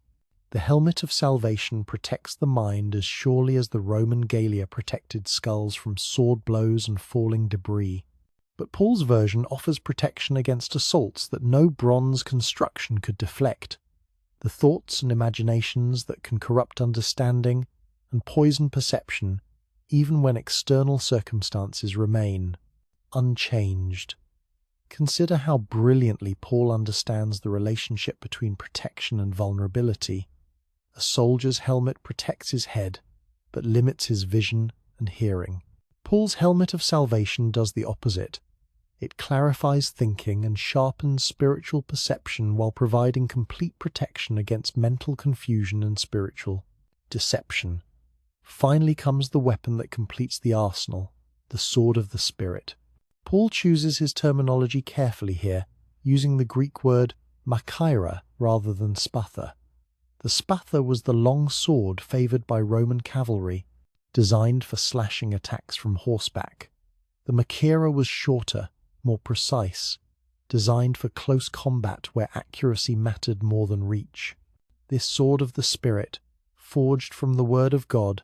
The helmet of salvation protects the mind as surely as the Roman Gallia protected skulls from sword blows and falling debris. But Paul's version offers protection against assaults that no bronze construction could deflect. The thoughts and imaginations that can corrupt understanding and poison perception, even when external circumstances remain unchanged. Consider how brilliantly Paul understands the relationship between protection and vulnerability. A soldier's helmet protects his head, but limits his vision and hearing. Paul's helmet of salvation does the opposite. It clarifies thinking and sharpens spiritual perception while providing complete protection against mental confusion and spiritual deception. Finally comes the weapon that completes the arsenal, the sword of the Spirit. Paul chooses his terminology carefully here, using the Greek word makaira rather than spatha. The spatha was the long sword favoured by Roman cavalry, designed for slashing attacks from horseback. The makaira was shorter, more precise, designed for close combat where accuracy mattered more than reach. This sword of the Spirit, forged from the Word of God,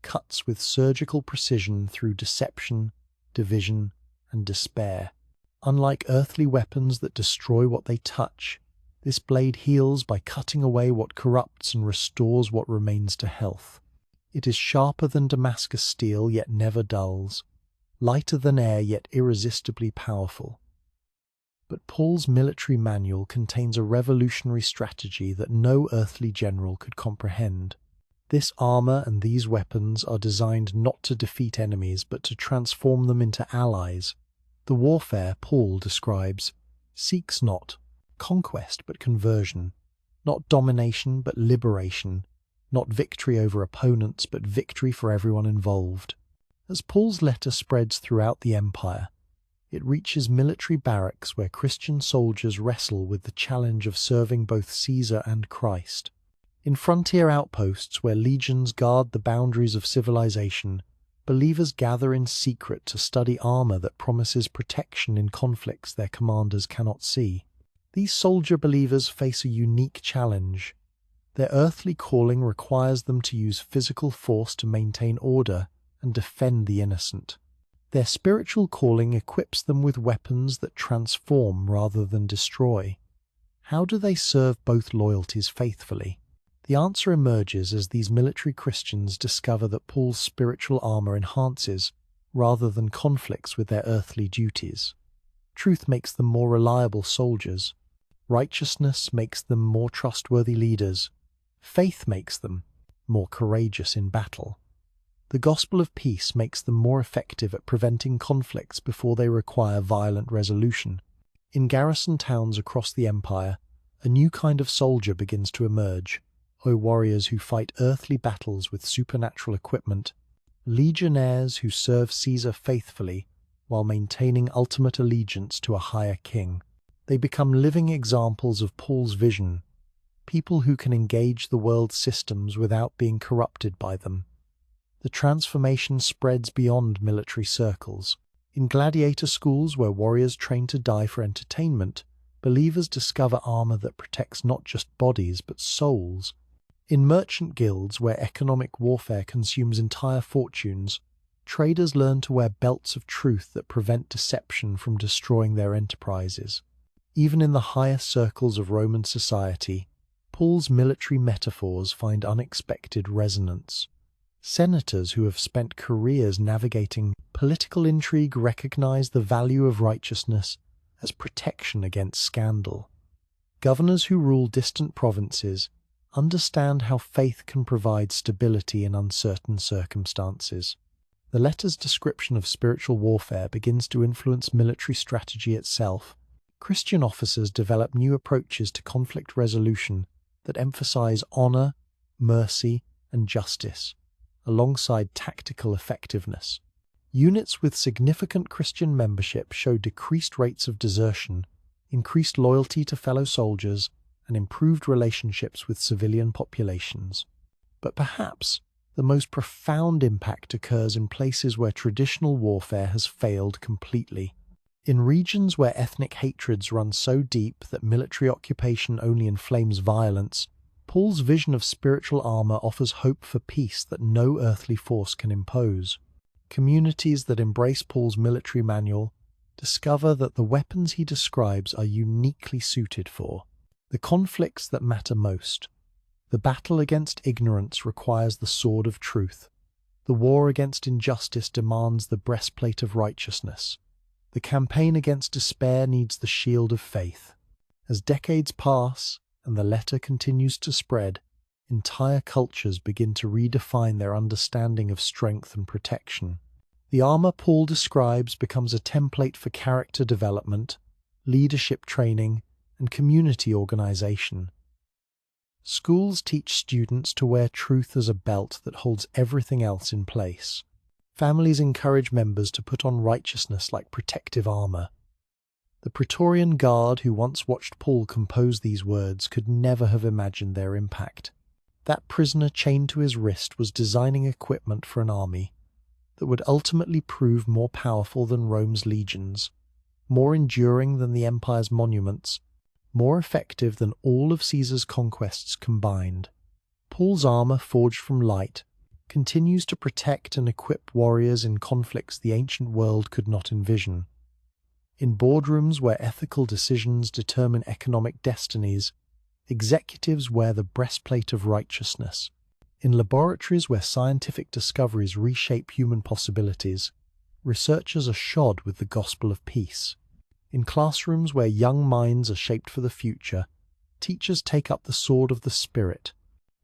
cuts with surgical precision through deception, division, and despair. Unlike earthly weapons that destroy what they touch, this blade heals by cutting away what corrupts and restores what remains to health. It is sharper than Damascus steel, yet never dulls, lighter than air, yet irresistibly powerful. But Paul's military manual contains a revolutionary strategy that no earthly general could comprehend. This armor and these weapons are designed not to defeat enemies, but to transform them into allies. The warfare Paul describes seeks not conquest but conversion, not domination but liberation, not victory over opponents but victory for everyone involved. As Paul's letter spreads throughout the empire, it reaches military barracks where Christian soldiers wrestle with the challenge of serving both Caesar and Christ. In frontier outposts where legions guard the boundaries of civilization, believers gather in secret to study armor that promises protection in conflicts their commanders cannot see. These soldier believers face a unique challenge. Their earthly calling requires them to use physical force to maintain order and defend the innocent. Their spiritual calling equips them with weapons that transform rather than destroy. How do they serve both loyalties faithfully? The answer emerges as these military Christians discover that Paul's spiritual armor enhances, rather than conflicts with their earthly duties. Truth makes them more reliable soldiers. Righteousness makes them more trustworthy leaders. Faith makes them more courageous in battle. The gospel of peace makes them more effective at preventing conflicts before they require violent resolution. In garrison towns across the empire, a new kind of soldier begins to emerge. Warriors who fight earthly battles with supernatural equipment, legionnaires who serve Caesar faithfully while maintaining ultimate allegiance to a higher king. They become living examples of Paul's vision, people who can engage the world's systems without being corrupted by them. The transformation spreads beyond military circles. In gladiator schools where warriors train to die for entertainment, believers discover armor that protects not just bodies but souls. In merchant guilds where economic warfare consumes entire fortunes, traders learn to wear belts of truth that prevent deception from destroying their enterprises. Even in the highest circles of Roman society, Paul's military metaphors find unexpected resonance. Senators who have spent careers navigating political intrigue recognize the value of righteousness as protection against scandal. Governors who rule distant provinces understand how faith can provide stability in uncertain circumstances. The letter's description of spiritual warfare begins to influence military strategy itself. Christian officers develop new approaches to conflict resolution that emphasize honor, mercy, and justice, alongside tactical effectiveness. Units with significant Christian membership show decreased rates of desertion, increased loyalty to fellow soldiers, and improved relationships with civilian populations. But perhaps the most profound impact occurs in places where traditional warfare has failed completely. In regions where ethnic hatreds run so deep that military occupation only inflames violence, Paul's vision of spiritual armor offers hope for peace that no earthly force can impose. Communities that embrace Paul's military manual discover that the weapons he describes are uniquely suited for the conflicts that matter most. The battle against ignorance requires the sword of truth. The war against injustice demands the breastplate of righteousness. The campaign against despair needs the shield of faith. As decades pass and the letter continues to spread, entire cultures begin to redefine their understanding of strength and protection. The armor Paul describes becomes a template for character development, leadership training, and community organization. Schools teach students to wear truth as a belt that holds everything else in place. Families encourage members to put on righteousness like protective armor. The Praetorian Guard who once watched Paul compose these words could never have imagined their impact. That prisoner chained to his wrist was designing equipment for an army that would ultimately prove more powerful than Rome's legions, more enduring than the empire's monuments, more effective than all of Caesar's conquests combined. Paul's armor, forged from light, continues to protect and equip warriors in conflicts the ancient world could not envision. In boardrooms where ethical decisions determine economic destinies, executives wear the breastplate of righteousness. In laboratories where scientific discoveries reshape human possibilities, researchers are shod with the gospel of peace. In classrooms where young minds are shaped for the future, teachers take up the sword of the Spirit.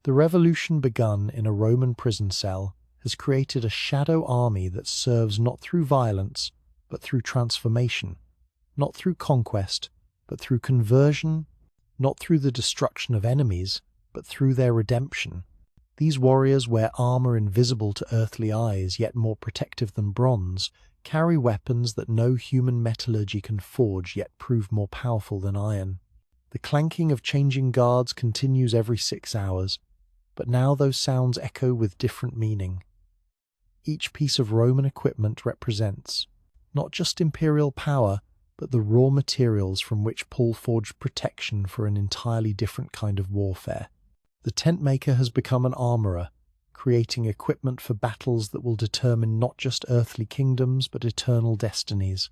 The revolution begun in a Roman prison cell has created a shadow army that serves not through violence, but through transformation, not through conquest, but through conversion, not through the destruction of enemies, but through their redemption. These warriors wear armor invisible to earthly eyes, yet more protective than bronze, carry weapons that no human metallurgy can forge, yet prove more powerful than iron. The clanking of changing guards continues every 6 hours, but now those sounds echo with different meaning. Each piece of Roman equipment represents not just imperial power, but the raw materials from which Paul forged protection for an entirely different kind of warfare. The tent maker has become an armorer, creating equipment for battles that will determine not just earthly kingdoms, but eternal destinies.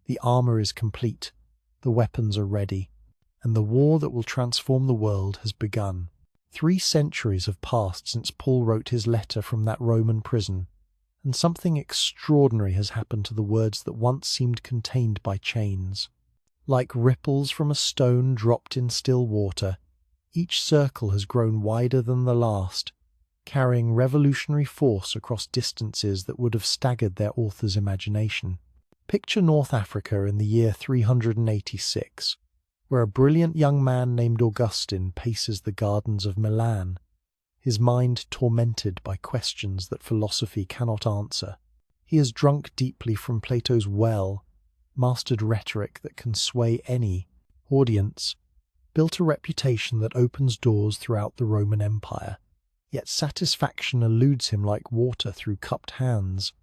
The armor is complete, the weapons are ready, and the war that will transform the world has begun. 3 centuries have passed since Paul wrote his letter from that Roman prison, and something extraordinary has happened to the words that once seemed contained by chains. Like ripples from a stone dropped in still water, each circle has grown wider than the last, carrying revolutionary force across distances that would have staggered their author's imagination. Picture North Africa in the year 386, where a brilliant young man named Augustine paces the gardens of Milan, his mind tormented by questions that philosophy cannot answer. He has drunk deeply from Plato's well, mastered rhetoric that can sway any audience, built a reputation that opens doors throughout the Roman Empire, yet satisfaction eludes him like water through cupped hands.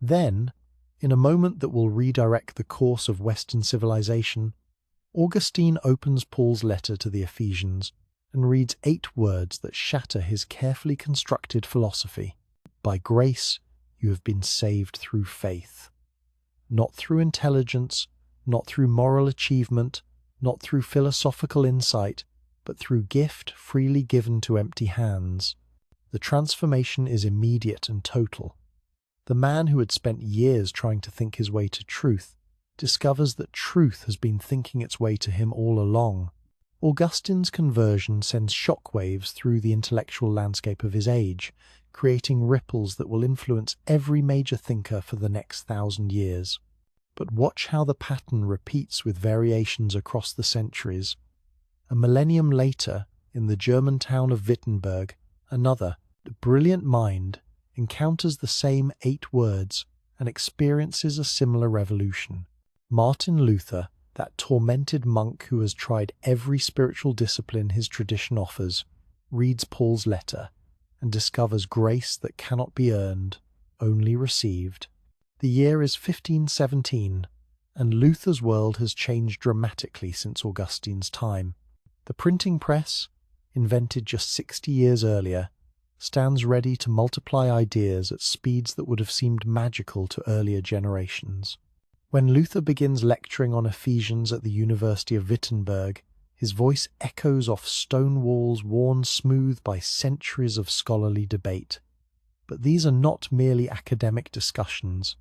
Then, in a moment that will redirect the course of Western civilization, Augustine opens Paul's letter to the Ephesians and reads 8 words that shatter his carefully constructed philosophy. By grace, you have been saved through faith. Not through intelligence, not through moral achievement, not through philosophical insight, but through gift freely given to empty hands. The transformation is immediate and total. The man who had spent years trying to think his way to truth discovers that truth has been thinking its way to him all along. Augustine's conversion sends shockwaves through the intellectual landscape of his age, creating ripples that will influence every major thinker for the next 1,000 years. But watch how the pattern repeats with variations across the centuries. A millennium later, in the German town of Wittenberg, another, brilliant mind encounters the same 8 words and experiences a similar revolution. Martin Luther, that tormented monk who has tried every spiritual discipline his tradition offers, reads Paul's letter and discovers grace that cannot be earned, only received. The year is 1517, and Luther's world has changed dramatically since Augustine's time. The printing press, invented just 60 years earlier, stands ready to multiply ideas at speeds that would have seemed magical to earlier generations. When Luther begins lecturing on Ephesians at the University of Wittenberg, his voice echoes off stone walls worn smooth by centuries of scholarly debate. But these are not merely academic discussions.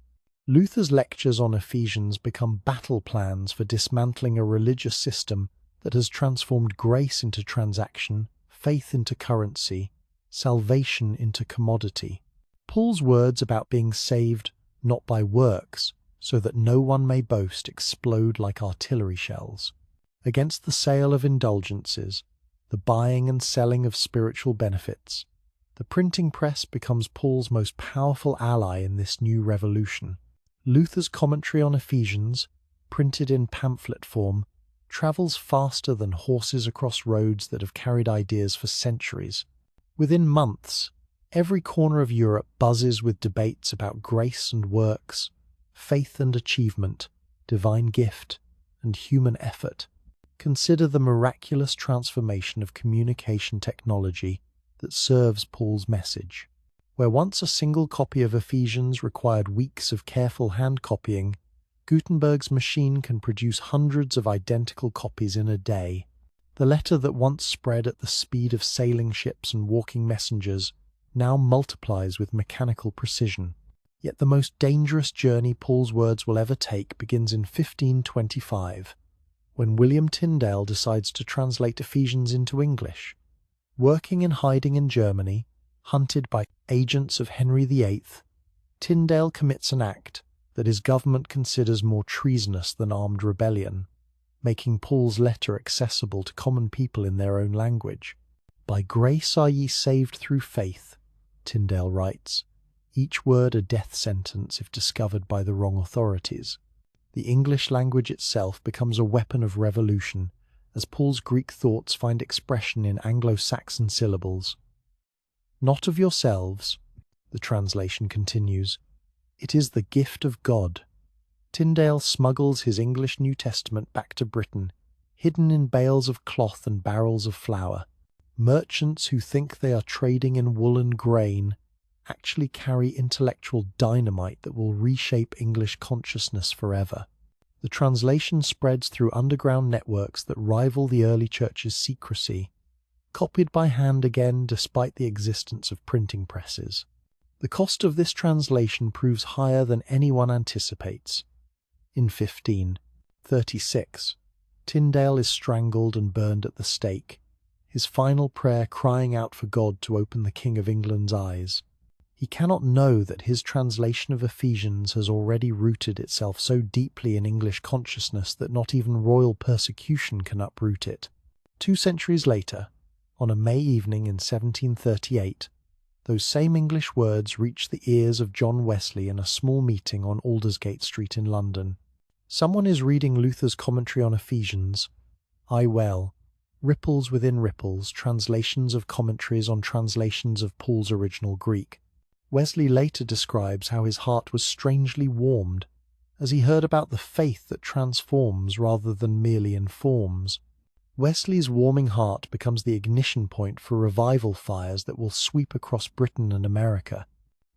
Luther's lectures on Ephesians become battle plans for dismantling a religious system that has transformed grace into transaction, faith into currency, salvation into commodity. Paul's words about being saved not by works, so that no one may boast, explode like artillery shells. Against the sale of indulgences, the buying and selling of spiritual benefits, the printing press becomes Paul's most powerful ally in this new revolution. Luther's commentary on Ephesians, printed in pamphlet form, travels faster than horses across roads that have carried ideas for centuries. Within months, every corner of Europe buzzes with debates about grace and works, faith and achievement, divine gift, and human effort. Consider the miraculous transformation of communication technology that serves Paul's message. Where once a single copy of Ephesians required weeks of careful hand copying, Gutenberg's machine can produce hundreds of identical copies in a day. The letter that once spread at the speed of sailing ships and walking messengers now multiplies with mechanical precision. Yet the most dangerous journey Paul's words will ever take begins in 1525, when William Tyndale decides to translate Ephesians into English. Working and hiding in Germany, hunted by agents of Henry VIII, Tyndale commits an act that his government considers more treasonous than armed rebellion, making Paul's letter accessible to common people in their own language. "By grace are ye saved through faith," Tyndale writes, each word a death sentence if discovered by the wrong authorities. The English language itself becomes a weapon of revolution, as Paul's Greek thoughts find expression in Anglo-Saxon syllables. "Not of yourselves," the translation continues, "it is the gift of God." Tyndale smuggles his English New Testament back to Britain, hidden in bales of cloth and barrels of flour. Merchants who think they are trading in wool and grain actually carry intellectual dynamite that will reshape English consciousness forever. The translation spreads through underground networks that rival the early church's secrecy, copied by hand again despite the existence of printing presses. The cost of this translation proves higher than anyone anticipates. In 1536, Tyndale is strangled and burned at the stake, his final prayer crying out for God to open the King of England's eyes. He cannot know that his translation of Ephesians has already rooted itself so deeply in English consciousness that not even royal persecution can uproot it. 2 centuries later, on a May evening in 1738, those same English words reach the ears of John Wesley in a small meeting on Aldersgate Street in London. Someone is reading Luther's commentary on Ephesians, ripples within ripples, translations of commentaries on translations of Paul's original Greek. Wesley later describes how his heart was strangely warmed as he heard about the faith that transforms rather than merely informs. Wesley's warming heart becomes the ignition point for revival fires that will sweep across Britain and America.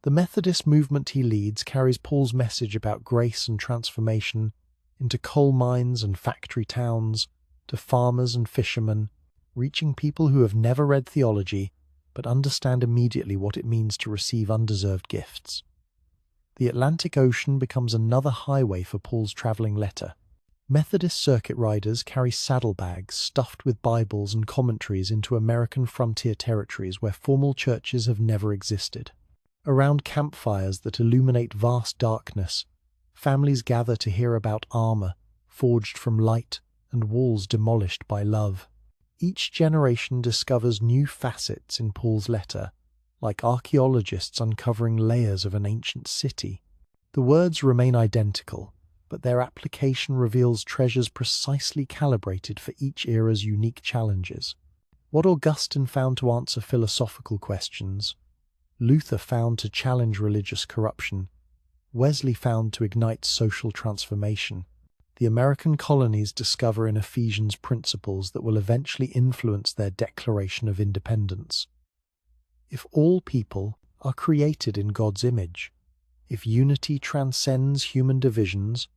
The Methodist movement he leads carries Paul's message about grace and transformation into coal mines and factory towns, to farmers and fishermen, reaching people who have never read theology but understand immediately what it means to receive undeserved gifts. The Atlantic Ocean becomes another highway for Paul's traveling letter. Methodist circuit riders carry saddlebags stuffed with Bibles and commentaries into American frontier territories where formal churches have never existed. Around campfires that illuminate vast darkness, families gather to hear about armor forged from light and walls demolished by love. Each generation discovers new facets in Paul's letter, like archaeologists uncovering layers of an ancient city. The words remain identical, but their application reveals treasures precisely calibrated for each era's unique challenges. What Augustine found to answer philosophical questions, Luther found to challenge religious corruption, Wesley found to ignite social transformation. The American colonies discover in Ephesians principles that will eventually influence their Declaration of Independence. If all people are created in God's image, if unity transcends human divisions,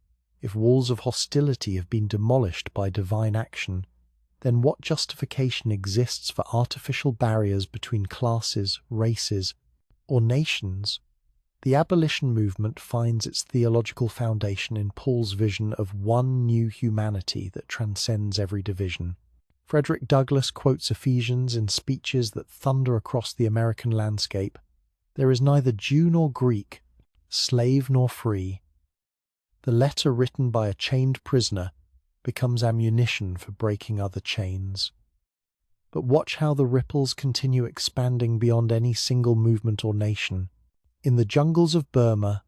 if walls of hostility have been demolished by divine action, then what justification exists for artificial barriers between classes, races, or nations? The abolition movement finds its theological foundation in Paul's vision of one new humanity that transcends every division. Frederick Douglass quotes Ephesians in speeches that thunder across the American landscape. There is neither Jew nor Greek, slave nor free. The letter written by a chained prisoner becomes ammunition for breaking other chains. But watch how the ripples continue expanding beyond any single movement or nation. In the jungles of Burma,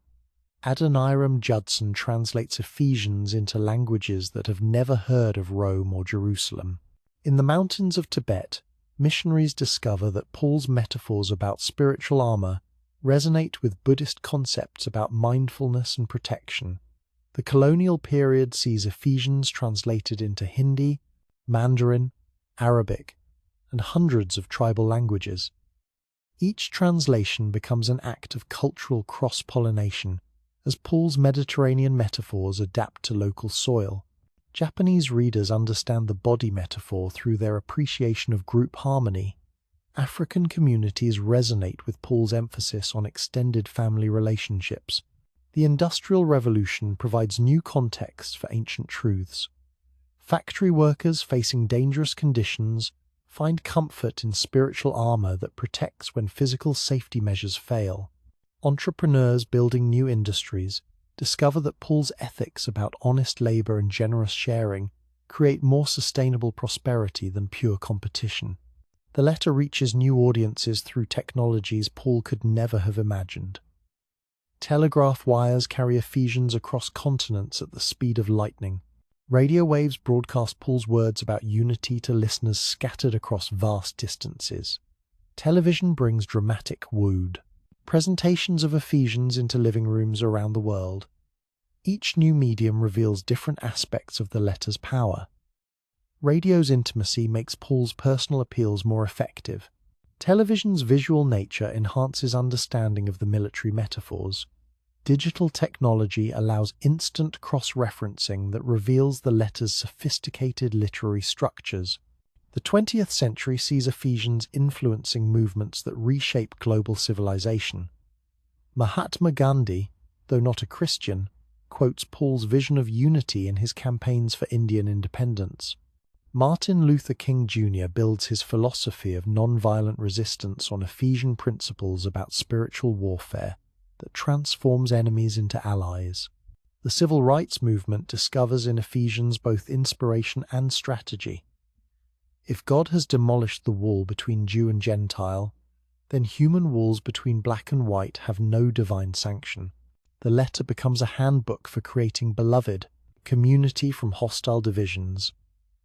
Adoniram Judson translates Ephesians into languages that have never heard of Rome or Jerusalem. In the mountains of Tibet, missionaries discover that Paul's metaphors about spiritual armor resonate with Buddhist concepts about mindfulness and protection. The colonial period sees Ephesians translated into Hindi, Mandarin, Arabic, and hundreds of tribal languages. Each translation becomes an act of cultural cross-pollination as Paul's Mediterranean metaphors adapt to local soil. Japanese readers understand the body metaphor through their appreciation of group harmony. African communities resonate with Paul's emphasis on extended family relationships. The Industrial Revolution provides new context for ancient truths. Factory workers facing dangerous conditions find comfort in spiritual armor that protects when physical safety measures fail. Entrepreneurs building new industries discover that Paul's ethics about honest labor and generous sharing create more sustainable prosperity than pure competition. The letter reaches new audiences through technologies Paul could never have imagined. Telegraph wires carry Ephesians across continents at the speed of lightning. Radio waves broadcast Paul's words about unity to listeners scattered across vast distances. Television brings dramatic wood. Presentations of Ephesians into living rooms around the world. Each new medium reveals different aspects of the letter's power. Radio's intimacy makes Paul's personal appeals more effective. Television's visual nature enhances understanding of the military metaphors. Digital technology allows instant cross-referencing that reveals the letter's sophisticated literary structures. The 20th century sees Ephesians influencing movements that reshape global civilization. Mahatma Gandhi, though not a Christian, quotes Paul's vision of unity in his campaigns for Indian independence. Martin Luther King Jr. builds his philosophy of nonviolent resistance on Ephesian principles about spiritual warfare that transforms enemies into allies. The civil rights movement discovers in Ephesians both inspiration and strategy. If God has demolished the wall between Jew and Gentile, then human walls between black and white have no divine sanction. The letter becomes a handbook for creating beloved community from hostile divisions.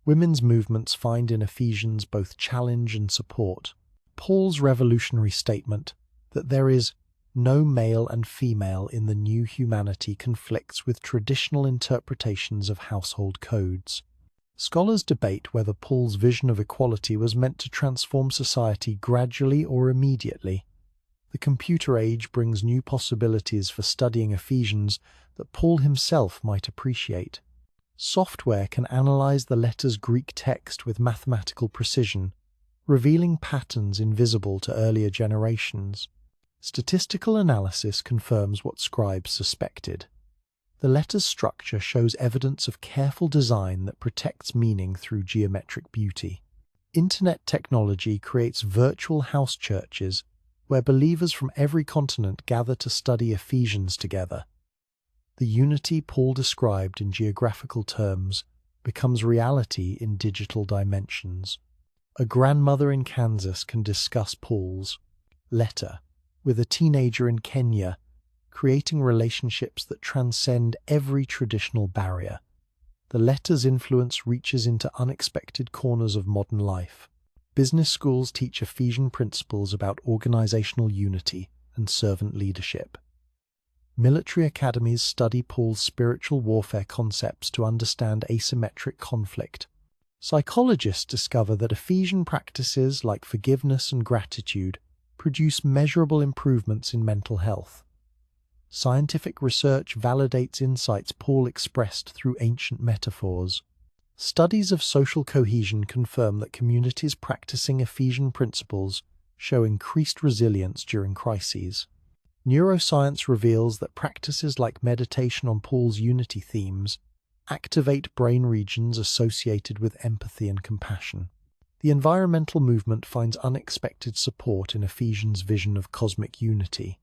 Women's movements find in Ephesians both challenge and support. Paul's revolutionary statement that there is no male and female in the new humanity conflicts with traditional interpretations of household codes. Scholars debate whether Paul's vision of equality was meant to transform society gradually or immediately. The computer age brings new possibilities for studying Ephesians that Paul himself might appreciate. Software can analyze the letter's Greek text with mathematical precision, revealing patterns invisible to earlier generations. Statistical analysis confirms what scribes suspected. The letter's structure shows evidence of careful design that protects meaning through geometric beauty. Internet technology creates virtual house churches where believers from every continent gather to study Ephesians together. The unity Paul described in geographical terms becomes reality in digital dimensions. A grandmother in Kansas can discuss Paul's letter with a teenager in Kenya, creating relationships that transcend every traditional barrier. The letter's influence reaches into unexpected corners of modern life. Business schools teach Ephesian principles about organizational unity and servant leadership. Military academies study Paul's spiritual warfare concepts to understand asymmetric conflict. Psychologists discover that Ephesian practices like forgiveness and gratitude produce measurable improvements in mental health. Scientific research validates insights Paul expressed through ancient metaphors. Studies of social cohesion confirm that communities practicing Ephesian principles show increased resilience during crises. Neuroscience reveals that practices like meditation on Paul's unity themes activate brain regions associated with empathy and compassion. The environmental movement finds unexpected support in Ephesians' vision of cosmic unity.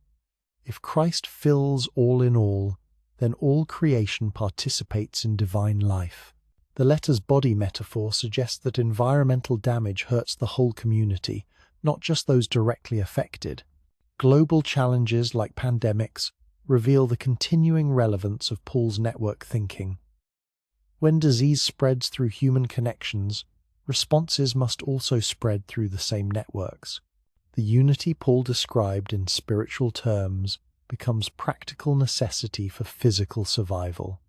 If Christ fills all in all, then all creation participates in divine life. The letter's body metaphor suggests that environmental damage hurts the whole community, not just those directly affected. Global challenges like pandemics reveal the continuing relevance of Paul's network thinking. When disease spreads through human connections, responses must also spread through the same networks. The unity Paul described in spiritual terms becomes practical necessity for physical survival.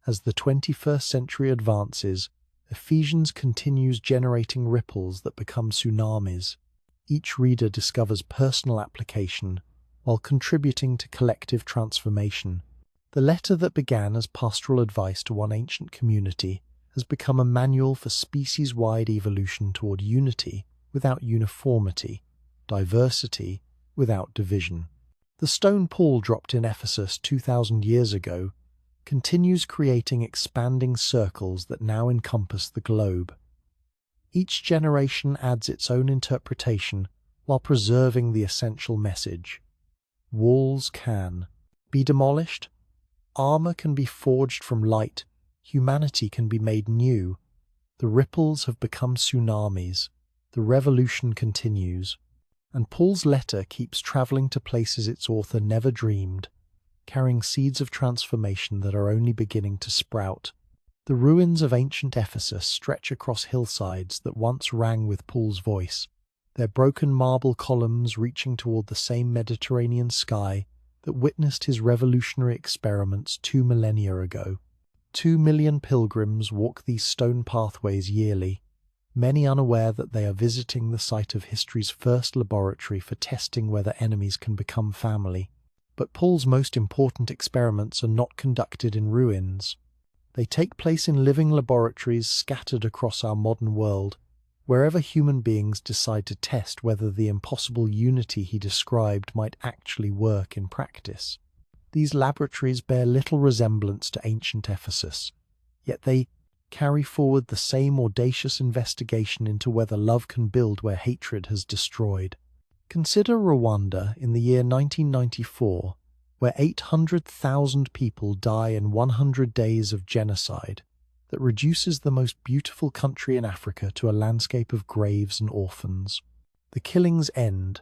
As the 21st century advances, Ephesians continues generating ripples that become tsunamis. Each reader discovers personal application while contributing to collective transformation. The letter that began as pastoral advice to one ancient community has become a manual for species-wide evolution toward unity without uniformity, diversity without division. The stone Paul dropped in Ephesus 2,000 years ago continues creating expanding circles that now encompass the globe. Each generation adds its own interpretation while preserving the essential message. Walls can be demolished, armor can be forged from light, humanity can be made new. The ripples have become tsunamis. The revolution continues. And Paul's letter keeps traveling to places its author never dreamed, carrying seeds of transformation that are only beginning to sprout. The ruins of ancient Ephesus stretch across hillsides that once rang with Paul's voice, their broken marble columns reaching toward the same Mediterranean sky that witnessed his revolutionary experiments 2 millennia ago. 2 million pilgrims walk these stone pathways yearly, many unaware that they are visiting the site of history's first laboratory for testing whether enemies can become family. But Paul's most important experiments are not conducted in ruins. They take place in living laboratories scattered across our modern world, wherever human beings decide to test whether the impossible unity he described might actually work in practice. These laboratories bear little resemblance to ancient Ephesus, yet they carry forward the same audacious investigation into whether love can build where hatred has destroyed. Consider Rwanda in the year 1994, where 800,000 people die in 100 days of genocide that reduces the most beautiful country in Africa to a landscape of graves and orphans. The killings end,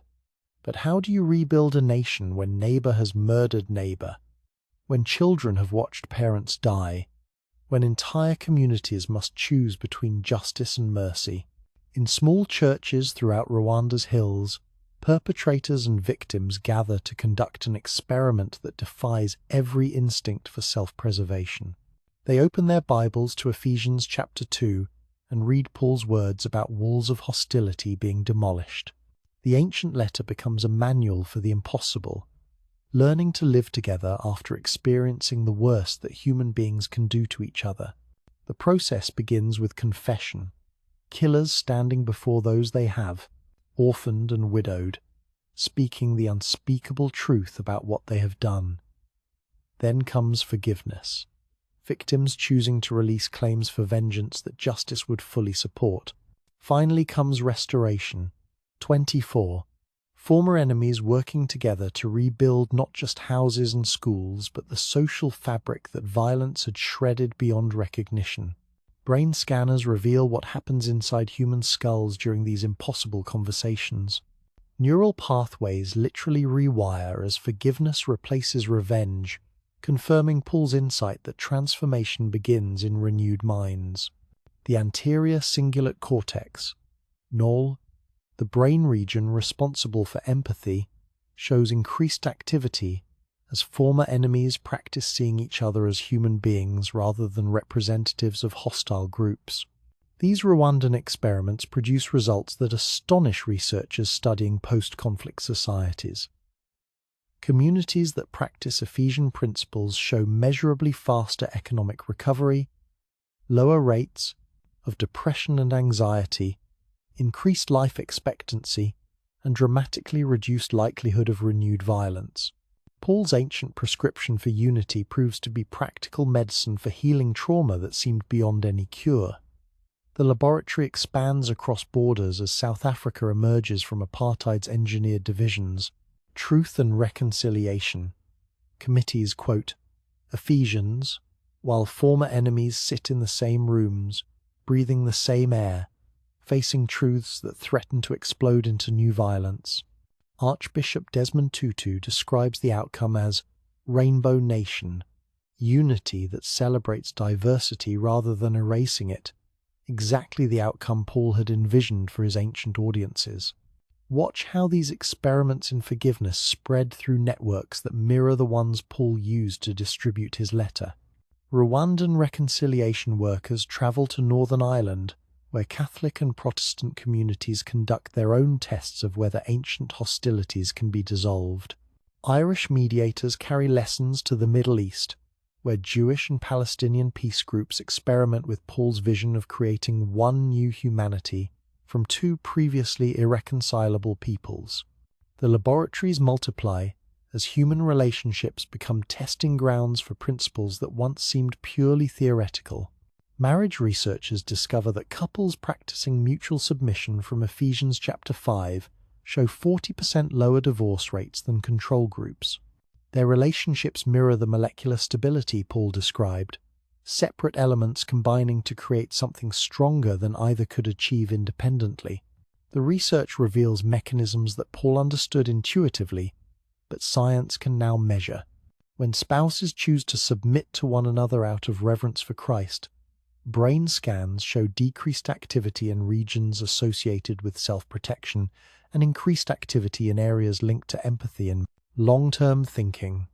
but how do you rebuild a nation when neighbor has murdered neighbor, when children have watched parents die, when entire communities must choose between justice and mercy? In small churches throughout Rwanda's hills, perpetrators and victims gather to conduct an experiment that defies every instinct for self-preservation. They open their Bibles to Ephesians chapter 2 and read Paul's words about walls of hostility being demolished. The ancient letter becomes a manual for the impossible, learning to live together after experiencing the worst that human beings can do to each other. The process begins with confession, killers standing before those they have, orphaned and widowed, speaking the unspeakable truth about what they have done. Then comes forgiveness, victims choosing to release claims for vengeance that justice would fully support. Finally comes restoration. 24. Former enemies working together to rebuild not just houses and schools, but the social fabric that violence had shredded beyond recognition. Brain scanners reveal what happens inside human skulls during these impossible conversations. Neural pathways literally rewire as forgiveness replaces revenge, confirming Paul's insight that transformation begins in renewed minds. The anterior cingulate cortex, NOL, the brain region responsible for empathy, shows increased activity as former enemies practice seeing each other as human beings rather than representatives of hostile groups. These Rwandan experiments produce results that astonish researchers studying post-conflict societies. Communities that practice Ephesian principles show measurably faster economic recovery, lower rates of depression and anxiety, increased life expectancy, and dramatically reduced likelihood of renewed violence. Paul's ancient prescription for unity proves to be practical medicine for healing trauma that seemed beyond any cure. The laboratory expands across borders as South Africa emerges from apartheid's engineered divisions. Truth and Reconciliation committees, quote, Ephesians, while former enemies sit in the same rooms, breathing the same air, facing truths that threaten to explode into new violence. Archbishop Desmond Tutu describes the outcome as Rainbow Nation, unity that celebrates diversity rather than erasing it, exactly the outcome Paul had envisioned for his ancient audiences. Watch how these experiments in forgiveness spread through networks that mirror the ones Paul used to distribute his letter. Rwandan reconciliation workers travel to Northern Ireland, where Catholic and Protestant communities conduct their own tests of whether ancient hostilities can be dissolved. Irish mediators carry lessons to the Middle East, where Jewish and Palestinian peace groups experiment with Paul's vision of creating one new humanity from two previously irreconcilable peoples. The laboratories multiply as human relationships become testing grounds for principles that once seemed purely theoretical. Marriage researchers discover that couples practicing mutual submission from Ephesians chapter 5 show 40% lower divorce rates than control groups. Their relationships mirror the molecular stability Paul described, separate elements combining to create something stronger than either could achieve independently. The research reveals mechanisms that Paul understood intuitively, but science can now measure. When spouses choose to submit to one another out of reverence for Christ, brain scans show decreased activity in regions associated with self-protection and increased activity in areas linked to empathy and long-term thinking.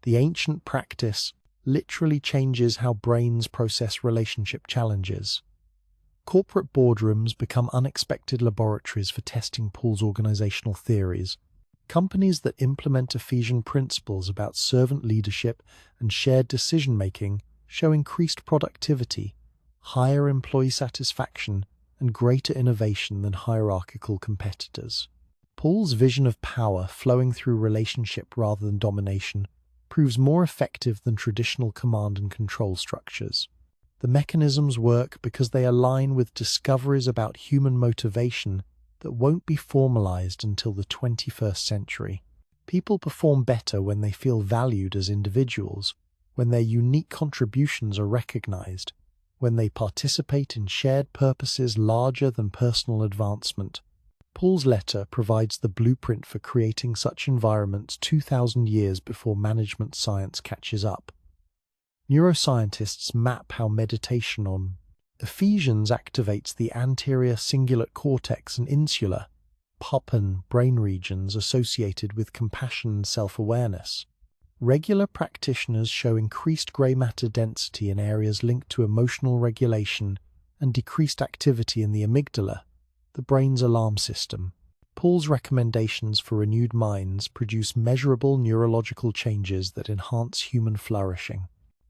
The ancient practice literally changes how brains process relationship challenges. Corporate boardrooms become unexpected laboratories for testing Paul's organizational theories. Companies that implement Ephesian principles about servant leadership and shared decision-making show increased productivity, higher employee satisfaction, and greater innovation than hierarchical competitors. Paul's vision of power flowing through relationship rather than domination proves more effective than traditional command and control structures. The mechanisms work because they align with discoveries about human motivation that won't be formalized until the 21st century. People perform better when they feel valued as individuals, when their unique contributions are recognized, when they participate in shared purposes larger than personal advancement. Paul's letter provides the blueprint for creating such environments 2,000 years before management science catches up. Neuroscientists map how meditation on Ephesians activates the anterior cingulate cortex and insula, PUP and brain regions associated with compassion and self-awareness. Regular practitioners show increased grey matter density in areas linked to emotional regulation and decreased activity in the amygdala, the brain's alarm system. Paul's recommendations for renewed minds produce measurable neurological changes that enhance human flourishing.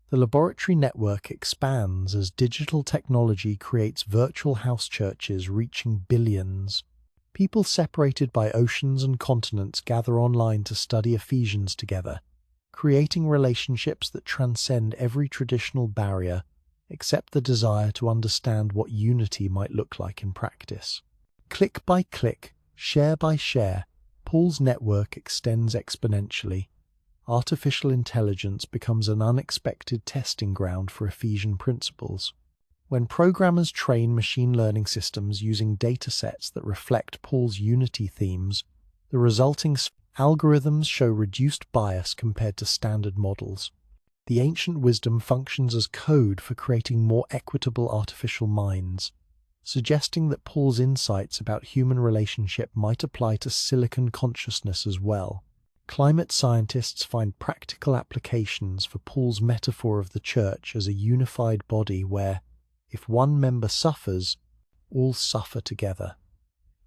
The laboratory network expands as digital technology creates virtual house churches reaching billions. People separated by oceans and continents gather online to study Ephesians together, creating relationships that transcend every traditional barrier except the desire to understand what unity might look like in practice. Click by click, share by share, Paul's network extends exponentially. Artificial intelligence becomes an unexpected testing ground for Ephesian principles. When programmers train machine learning systems using datasets that reflect Paul's unity themes, the resulting algorithms show reduced bias compared to standard models. The ancient wisdom functions as code for creating more equitable artificial minds, suggesting that Paul's insights about human relationship might apply to silicon consciousness as well. Climate scientists find practical applications for Paul's metaphor of the church as a unified body where, if one member suffers, all suffer together.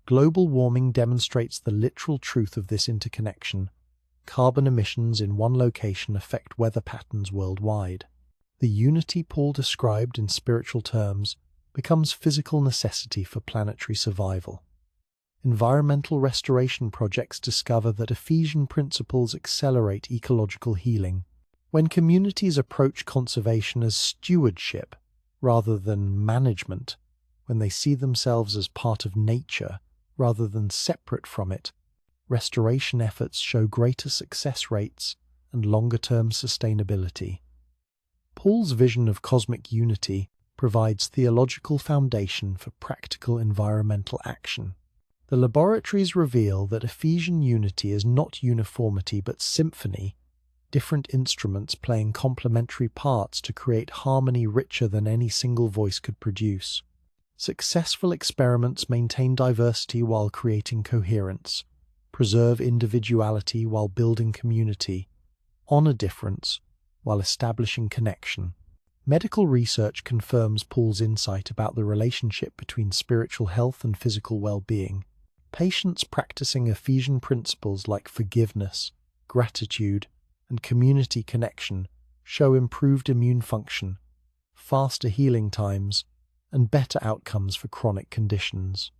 Global warming demonstrates the literal truth of this interconnection. Carbon emissions in one location affect weather patterns worldwide. The unity Paul described in spiritual terms becomes physical necessity for planetary survival. Environmental restoration projects discover that Ephesian principles accelerate ecological healing. When communities approach conservation as stewardship rather than management, when they see themselves as part of nature rather than separate from it, restoration efforts show greater success rates and longer-term sustainability. Paul's vision of cosmic unity provides theological foundation for practical environmental action. The laboratories reveal that Ephesian unity is not uniformity but symphony, different instruments playing complementary parts to create harmony richer than any single voice could produce. Successful experiments maintain diversity while creating coherence, preserve individuality while building community, honor difference while establishing connection. Medical research confirms Paul's insight about the relationship between spiritual health and physical well-being. Patients practicing Ephesian principles like forgiveness, gratitude, and community connection show improved immune function, faster healing times, and better outcomes for chronic conditions.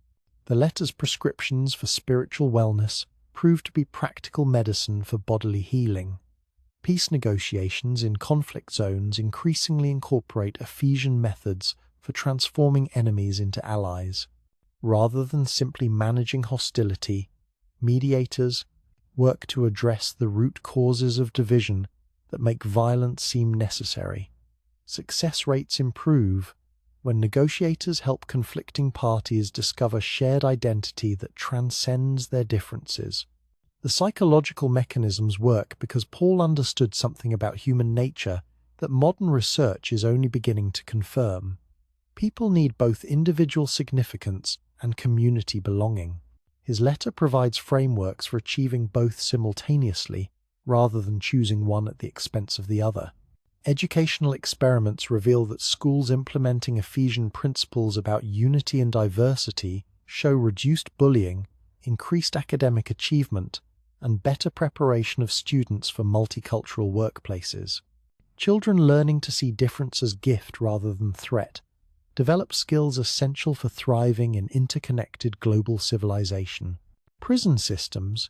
The letter's prescriptions for spiritual wellness prove to be practical medicine for bodily healing. Peace negotiations in conflict zones increasingly incorporate Ephesian methods for transforming enemies into allies. Rather than simply managing hostility, mediators work to address the root causes of division that make violence seem necessary. Success rates improve when negotiators help conflicting parties discover shared identity that transcends their differences. The psychological mechanisms work because Paul understood something about human nature that modern research is only beginning to confirm. People need both individual significance and community belonging. His letter provides frameworks for achieving both simultaneously, rather than choosing one at the expense of the other. Educational experiments reveal that schools implementing Ephesian principles about unity and diversity show reduced bullying, increased academic achievement, and better preparation of students for multicultural workplaces. Children learning to see difference as gift rather than threat develop skills essential for thriving in interconnected global civilization. Prison systems,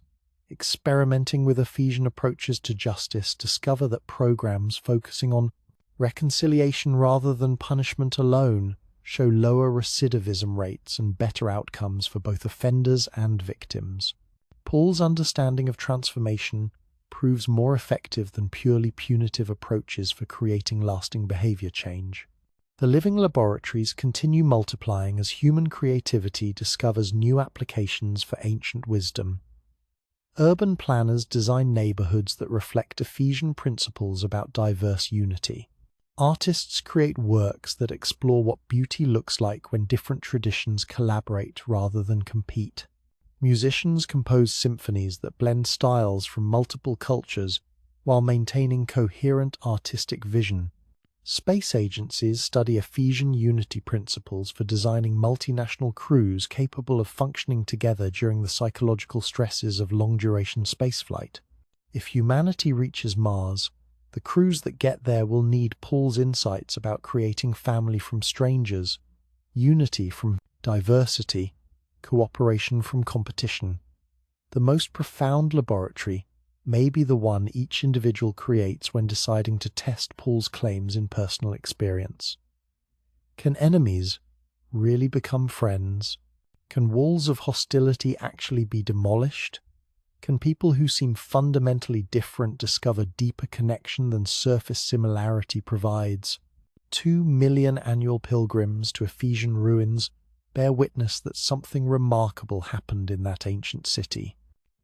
experimenting with Ephesian approaches to justice, discover that programs focusing on reconciliation rather than punishment alone show lower recidivism rates and better outcomes for both offenders and victims. Paul's understanding of transformation proves more effective than purely punitive approaches for creating lasting behavior change. The living laboratories continue multiplying as human creativity discovers new applications for ancient wisdom. Urban planners design neighborhoods that reflect Ephesian principles about diverse unity. Artists create works that explore what beauty looks like when different traditions collaborate rather than compete. Musicians compose symphonies that blend styles from multiple cultures while maintaining coherent artistic vision. Space agencies study Ephesian unity principles for designing multinational crews capable of functioning together during the psychological stresses of long-duration spaceflight. If humanity reaches Mars, the crews that get there will need Paul's insights about creating family from strangers, unity from diversity, cooperation from competition. The most profound laboratory may be the one each individual creates when deciding to test Paul's claims in personal experience. Can enemies really become friends? Can walls of hostility actually be demolished? Can people who seem fundamentally different discover deeper connection than surface similarity provides? 2 million annual pilgrims to Ephesian ruins bear witness that something remarkable happened in that ancient city.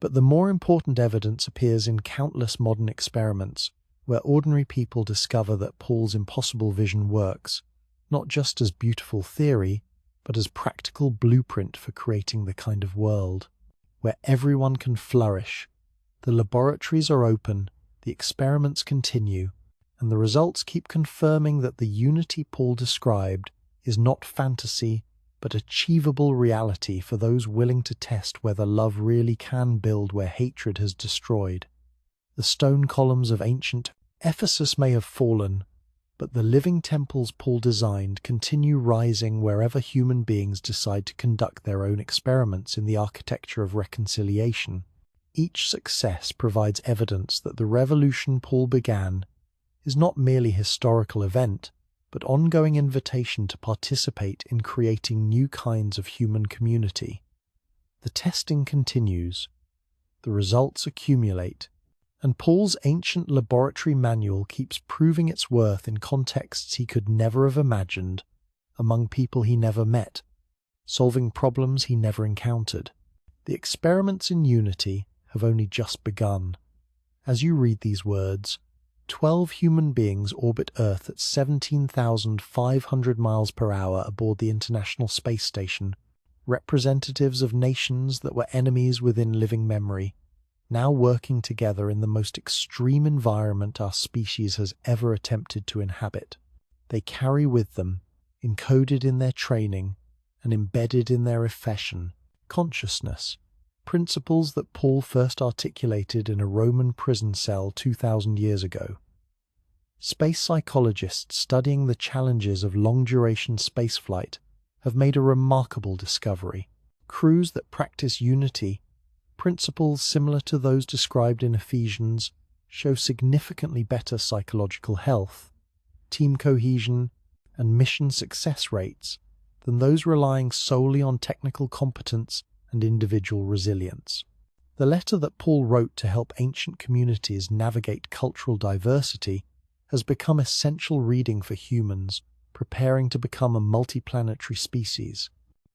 But the more important evidence appears in countless modern experiments, where ordinary people discover that Paul's impossible vision works, not just as beautiful theory, but as practical blueprint for creating the kind of world where everyone can flourish. The laboratories are open, the experiments continue, and the results keep confirming that the unity Paul described is not fantasy, but achievable reality for those willing to test whether love really can build where hatred has destroyed. The stone columns of ancient Ephesus may have fallen, but the living temples Paul designed continue rising wherever human beings decide to conduct their own experiments in the architecture of reconciliation. Each success provides evidence that the revolution Paul began is not merely a historical event, but ongoing invitation to participate in creating new kinds of human community. The testing continues, the results accumulate, and Paul's ancient laboratory manual keeps proving its worth in contexts he could never have imagined, among people he never met, solving problems he never encountered. The experiments in unity have only just begun. As you read these words, 12 human beings orbit Earth at 17,500 miles per hour aboard the International Space Station, representatives of nations that were enemies within living memory, now working together in the most extreme environment our species has ever attempted to inhabit. They carry with them, encoded in their training and embedded in their affection, consciousness, principles that Paul first articulated in a Roman prison cell 2,000 years ago. Space psychologists studying the challenges of long-duration spaceflight have made a remarkable discovery. Crews that practice unity, principles similar to those described in Ephesians, show significantly better psychological health, team cohesion, and mission success rates than those relying solely on technical competence and individual resilience. The letter that Paul wrote to help ancient communities navigate cultural diversity has become essential reading for humans preparing to become a multiplanetary species.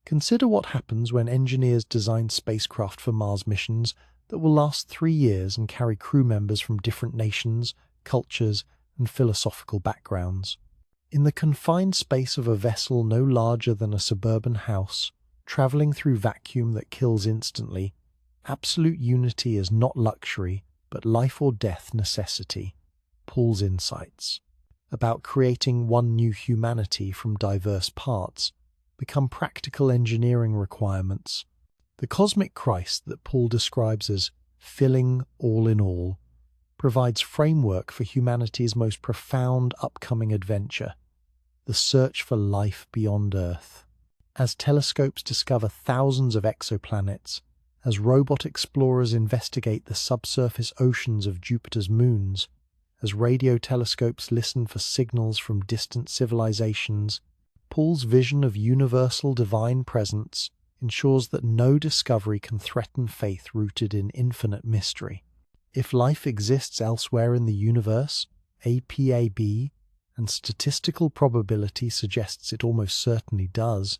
Consider what happens when engineers design spacecraft for Mars missions that will last 3 years and carry crew members from different nations, cultures, and philosophical backgrounds. In the confined space of a vessel no larger than a suburban house, traveling through vacuum that kills instantly, absolute unity is not luxury, but life or death necessity. Paul's insights about creating one new humanity from diverse parts become practical engineering requirements. The cosmic Christ that Paul describes as filling all in all provides framework for humanity's most profound upcoming adventure, the search for life beyond Earth. As telescopes discover thousands of exoplanets, as robot explorers investigate the subsurface oceans of Jupiter's moons, as radio telescopes listen for signals from distant civilizations, Paul's vision of universal divine presence ensures that no discovery can threaten faith rooted in infinite mystery. If life exists elsewhere in the universe, APAB, and statistical probability suggests it almost certainly does,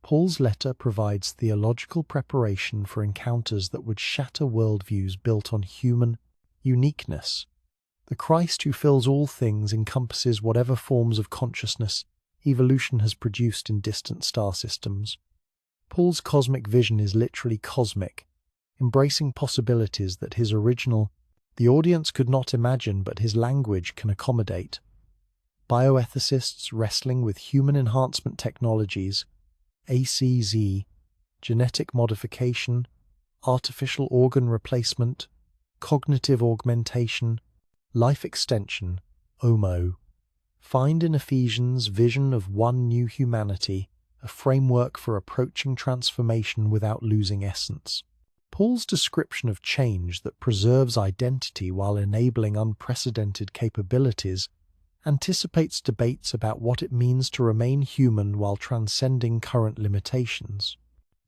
Paul's letter provides theological preparation for encounters that would shatter worldviews built on human uniqueness. The Christ who fills all things encompasses whatever forms of consciousness evolution has produced in distant star systems. Paul's cosmic vision is literally cosmic, embracing possibilities that his original The audience could not imagine, but his language can accommodate. Bioethicists wrestling with human enhancement technologies, ACZ, genetic modification, artificial organ replacement, cognitive augmentation, life extension, OMO, find in Ephesians' vision of one new humanity a framework for approaching transformation without losing essence. Paul's description of change that preserves identity while enabling unprecedented capabilities anticipates debates about what it means to remain human while transcending current limitations.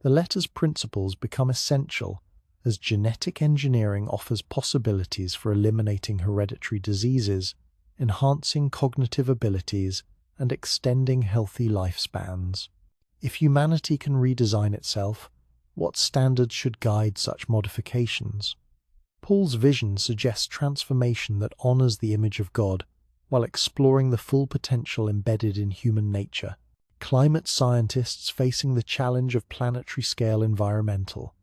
The letter's principles become essential as genetic engineering offers possibilities for eliminating hereditary diseases, enhancing cognitive abilities, and extending healthy lifespans. If humanity can redesign itself, what standards should guide such modifications? Paul's vision suggests transformation that honors the image of God while exploring the full potential embedded in human nature. Climate scientists facing the challenge of planetary-scale environmental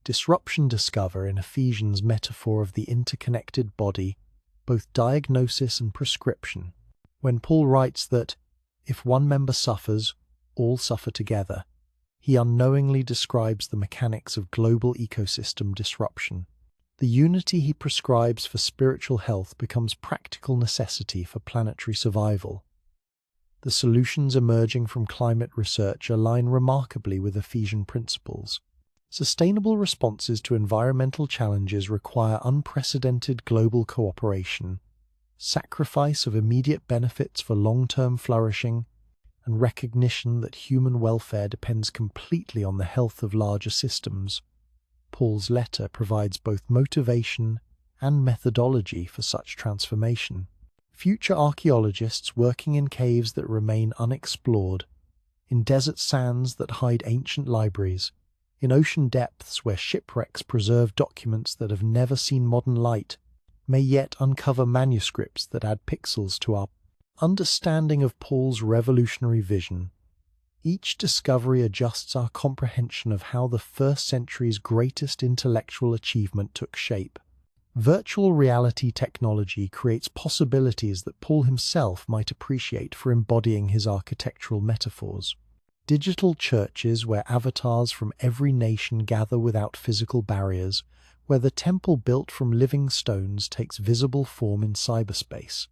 disruption discover in Ephesians' metaphor of the interconnected body both diagnosis and prescription. When Paul writes that, if one member suffers, all suffer together, he unknowingly describes the mechanics of global ecosystem disruption. The unity he prescribes for spiritual health becomes practical necessity for planetary survival. The solutions emerging from climate research align remarkably with Ephesian principles. Sustainable responses to environmental challenges require unprecedented global cooperation, sacrifice of immediate benefits for long-term flourishing, and recognition that human welfare depends completely on the health of larger systems. Paul's letter provides both motivation and methodology for such transformation. Future archaeologists working in caves that remain unexplored, in desert sands that hide ancient libraries, in ocean depths where shipwrecks preserve documents that have never seen modern light, may yet uncover manuscripts that add pixels to our understanding of Paul's revolutionary vision. Each discovery adjusts our comprehension of how the first century's greatest intellectual achievement took shape. Virtual reality technology creates possibilities that Paul himself might appreciate for embodying his architectural metaphors. Digital churches where avatars from every nation gather without physical barriers, where the temple built from living stones takes visible form in cyberspace,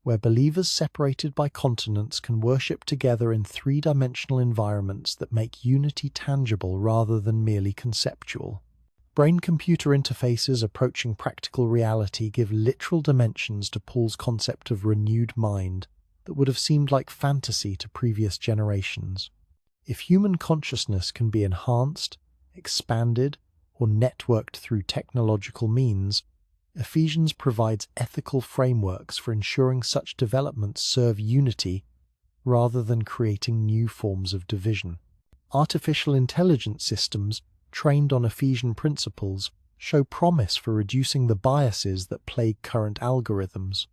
where believers separated by continents can worship together in three-dimensional environments that make unity tangible rather than merely conceptual. Brain-computer interfaces approaching practical reality give literal dimensions to Paul's concept of renewed mind that would have seemed like fantasy to previous generations. If human consciousness can be enhanced, expanded, or networked through technological means, Ephesians provides ethical frameworks for ensuring such developments serve unity rather than creating new forms of division. Artificial intelligence systems trained on Ephesian principles show promise for reducing the biases that plague current algorithms.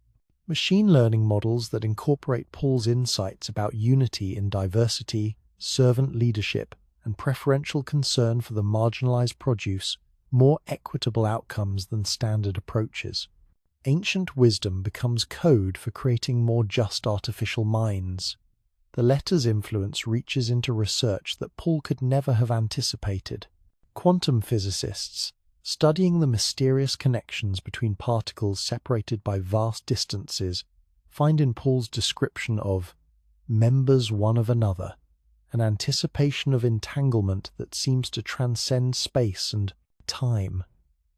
Machine learning models that incorporate Paul's insights about unity in diversity, servant leadership, and preferential concern for the marginalized produce more equitable outcomes than standard approaches. Ancient wisdom becomes code for creating more just artificial minds. The letter's influence reaches into research that Paul could never have anticipated. Quantum physicists, studying the mysterious connections between particles separated by vast distances, find in Paul's description of members one of another an anticipation of entanglement that seems to transcend space and time.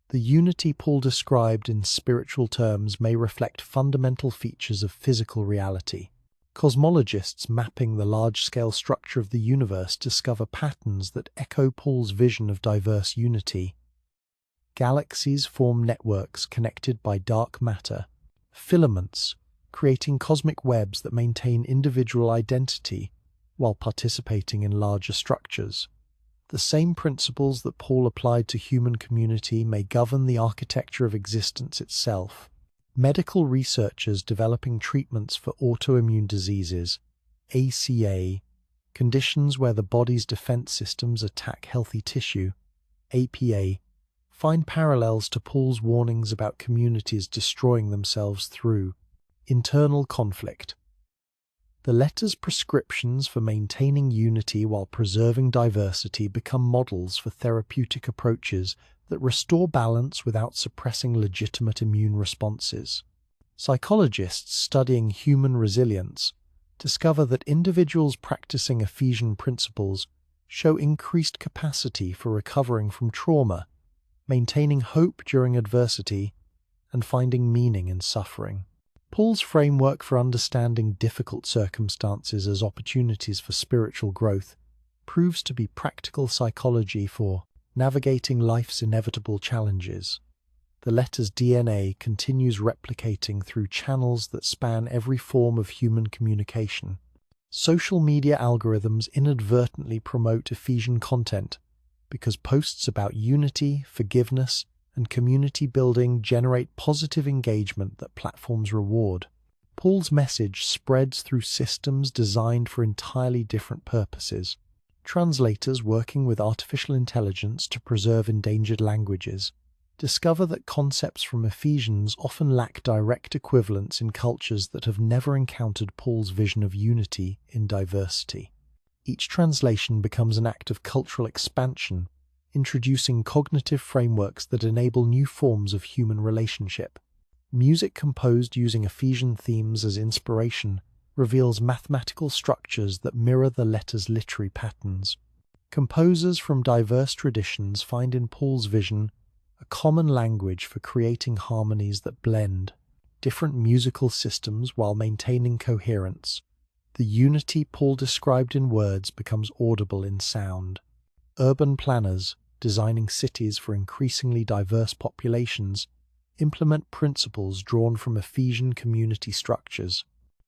The unity Paul described in spiritual terms may reflect fundamental features of physical reality. Cosmologists mapping the large-scale structure of the universe discover patterns that echo Paul's vision of diverse unity. Galaxies form networks connected by dark matter, filaments, creating cosmic webs that maintain individual identity while participating in larger structures. The same principles that Paul applied to human community may govern the architecture of existence itself. Medical researchers developing treatments for autoimmune diseases, ACA, conditions where the body's defense systems attack healthy tissue, APA, find parallels to Paul's warnings about communities destroying themselves through internal conflict. The letter's prescriptions for maintaining unity while preserving diversity become models for therapeutic approaches that restore balance without suppressing legitimate immune responses. Psychologists studying human resilience discover that individuals practicing Ephesian principles show increased capacity for recovering from trauma, maintaining hope during adversity, and finding meaning in suffering. Paul's framework for understanding difficult circumstances as opportunities for spiritual growth proves to be practical psychology for navigating life's inevitable challenges. The letter's DNA continues replicating through channels that span every form of human communication. Social media algorithms inadvertently promote Ephesian content because posts about unity, forgiveness, and community building generate positive engagement that platforms reward. Paul's message spreads through systems designed for entirely different purposes. Translators working with artificial intelligence to preserve endangered languages discover that concepts from Ephesians often lack direct equivalents in cultures that have never encountered Paul's vision of unity in diversity. Each translation becomes an act of cultural expansion, introducing cognitive frameworks that enable new forms of human relationship. Music composed using Ephesian themes as inspiration reveals mathematical structures that mirror the letter's literary patterns. Composers from diverse traditions find in Paul's vision a common language for creating harmonies that blend different musical systems while maintaining coherence. The unity Paul described in words becomes audible in sound. Urban planners, designing cities for increasingly diverse populations, implement principles drawn from Ephesian community structures.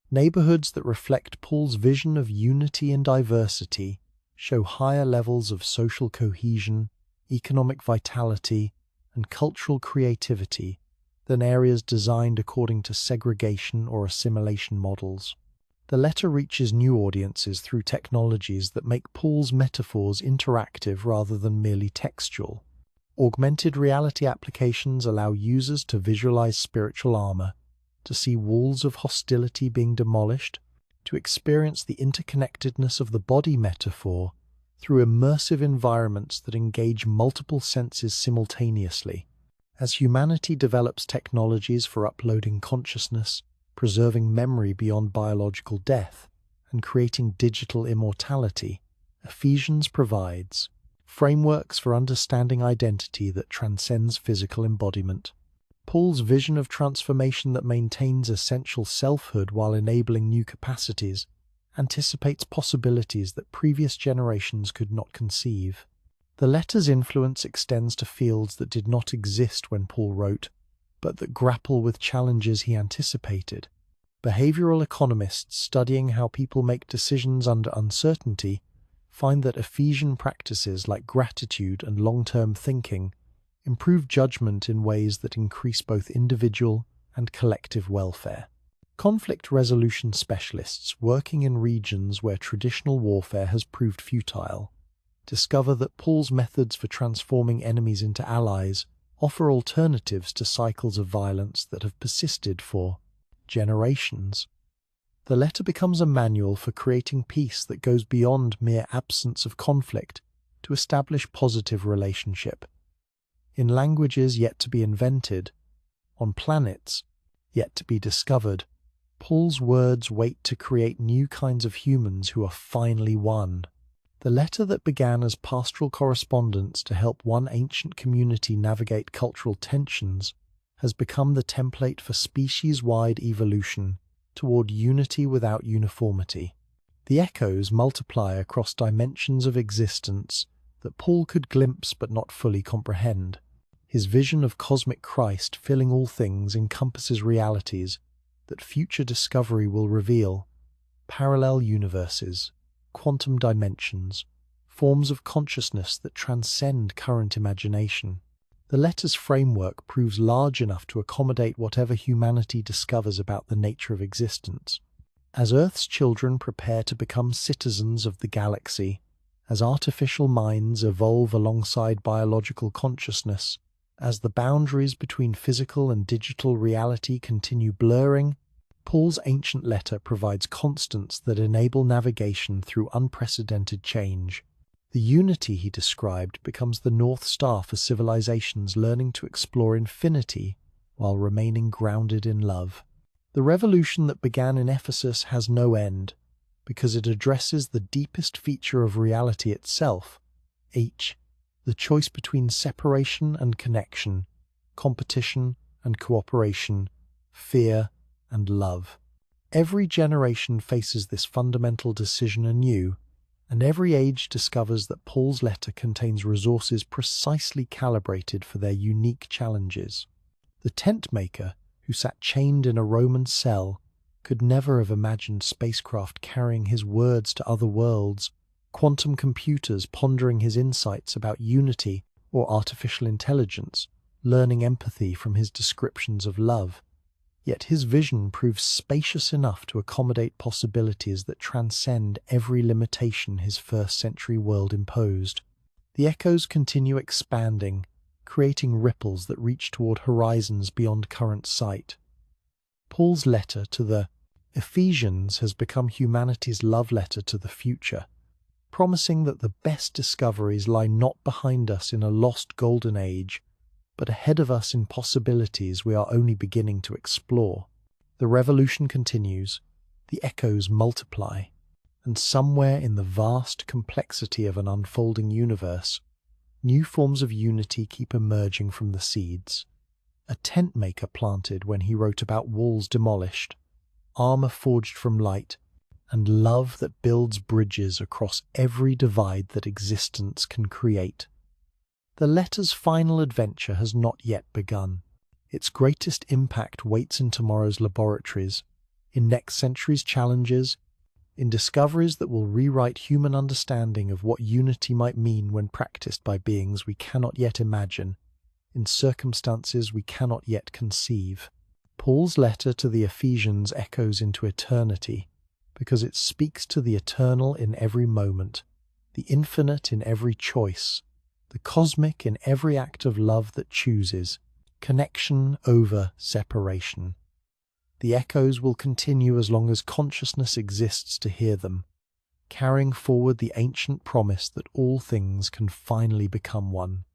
Neighborhoods that reflect Paul's vision of unity and diversity show higher levels of social cohesion, economic vitality, and cultural creativity than areas designed according to segregation or assimilation models. The letter reaches new audiences through technologies that make Paul's metaphors interactive rather than merely textual. Augmented reality applications allow users to visualize spiritual armor, to see walls of hostility being demolished, to experience the interconnectedness of the body metaphor through immersive environments that engage multiple senses simultaneously. As humanity develops technologies for uploading consciousness, preserving memory beyond biological death, and creating digital immortality, Ephesians provides frameworks for understanding identity that transcends physical embodiment. Paul's vision of transformation that maintains essential selfhood while enabling new capacities anticipates possibilities that previous generations could not conceive. The letter's influence extends to fields that did not exist when Paul wrote, but that grapple with challenges he anticipated. Behavioral economists studying how people make decisions under uncertainty find that Ephesian practices like gratitude and long-term thinking improve judgment in ways that increase both individual and collective welfare. Conflict resolution specialists working in regions where traditional warfare has proved futile discover that Paul's methods for transforming enemies into allies offer alternatives to cycles of violence that have persisted for generations. The letter becomes a manual for creating peace that goes beyond mere absence of conflict to establish positive relationship. In languages yet to be invented, on planets yet to be discovered, Paul's words wait to create new kinds of humans who are finally one. The letter that began as pastoral correspondence to help one ancient community navigate cultural tensions has become the template for species-wide evolution toward unity without uniformity. The echoes multiply across dimensions of existence that Paul could glimpse but not fully comprehend. His vision of cosmic Christ filling all things encompasses realities that future discovery will reveal: parallel universes, quantum dimensions, forms of consciousness that transcend current imagination. The letter's framework proves large enough to accommodate whatever humanity discovers about the nature of existence. As Earth's children prepare to become citizens of the galaxy, as artificial minds evolve alongside biological consciousness, As the boundaries between physical and digital reality continue blurring, Paul's ancient letter provides constants that enable navigation through unprecedented change. The unity he described becomes the North Star for civilizations learning to explore infinity while remaining grounded in love. The revolution that began in Ephesus has no end, because it addresses the deepest feature of reality itself, the choice between separation and connection, competition and cooperation, fear and love. Every generation faces this fundamental decision anew, and every age discovers that Paul's letter contains resources precisely calibrated for their unique challenges. The tent maker, who sat chained in a Roman cell, could never have imagined spacecraft carrying his words to other worlds, quantum computers pondering his insights about unity, or artificial intelligence learning empathy from his descriptions of love. Yet his vision proves spacious enough to accommodate possibilities that transcend every limitation his first-century world imposed. The echoes continue expanding, creating ripples that reach toward horizons beyond current sight. Paul's letter to the Ephesians has become humanity's love letter to the future, promising that the best discoveries lie not behind us in a lost golden age, but ahead of us in possibilities we are only beginning to explore. The revolution continues, the echoes multiply, and somewhere in the vast complexity of an unfolding universe, new forms of unity keep emerging from the seeds. A tent maker planted when he wrote about walls demolished, armor forged from light, and love that builds bridges across every divide that existence can create. The letter's final adventure has not yet begun. Its greatest impact waits in tomorrow's laboratories, in next century's challenges, in discoveries that will rewrite human understanding of what unity might mean when practiced by beings we cannot yet imagine, in circumstances we cannot yet conceive. Paul's letter to the Ephesians echoes into eternity, because it speaks to the eternal in every moment, the infinite in every choice, the cosmic in every act of love that chooses, connection over separation. The echoes will continue as long as consciousness exists to hear them, carrying forward the ancient promise that all things can finally become one.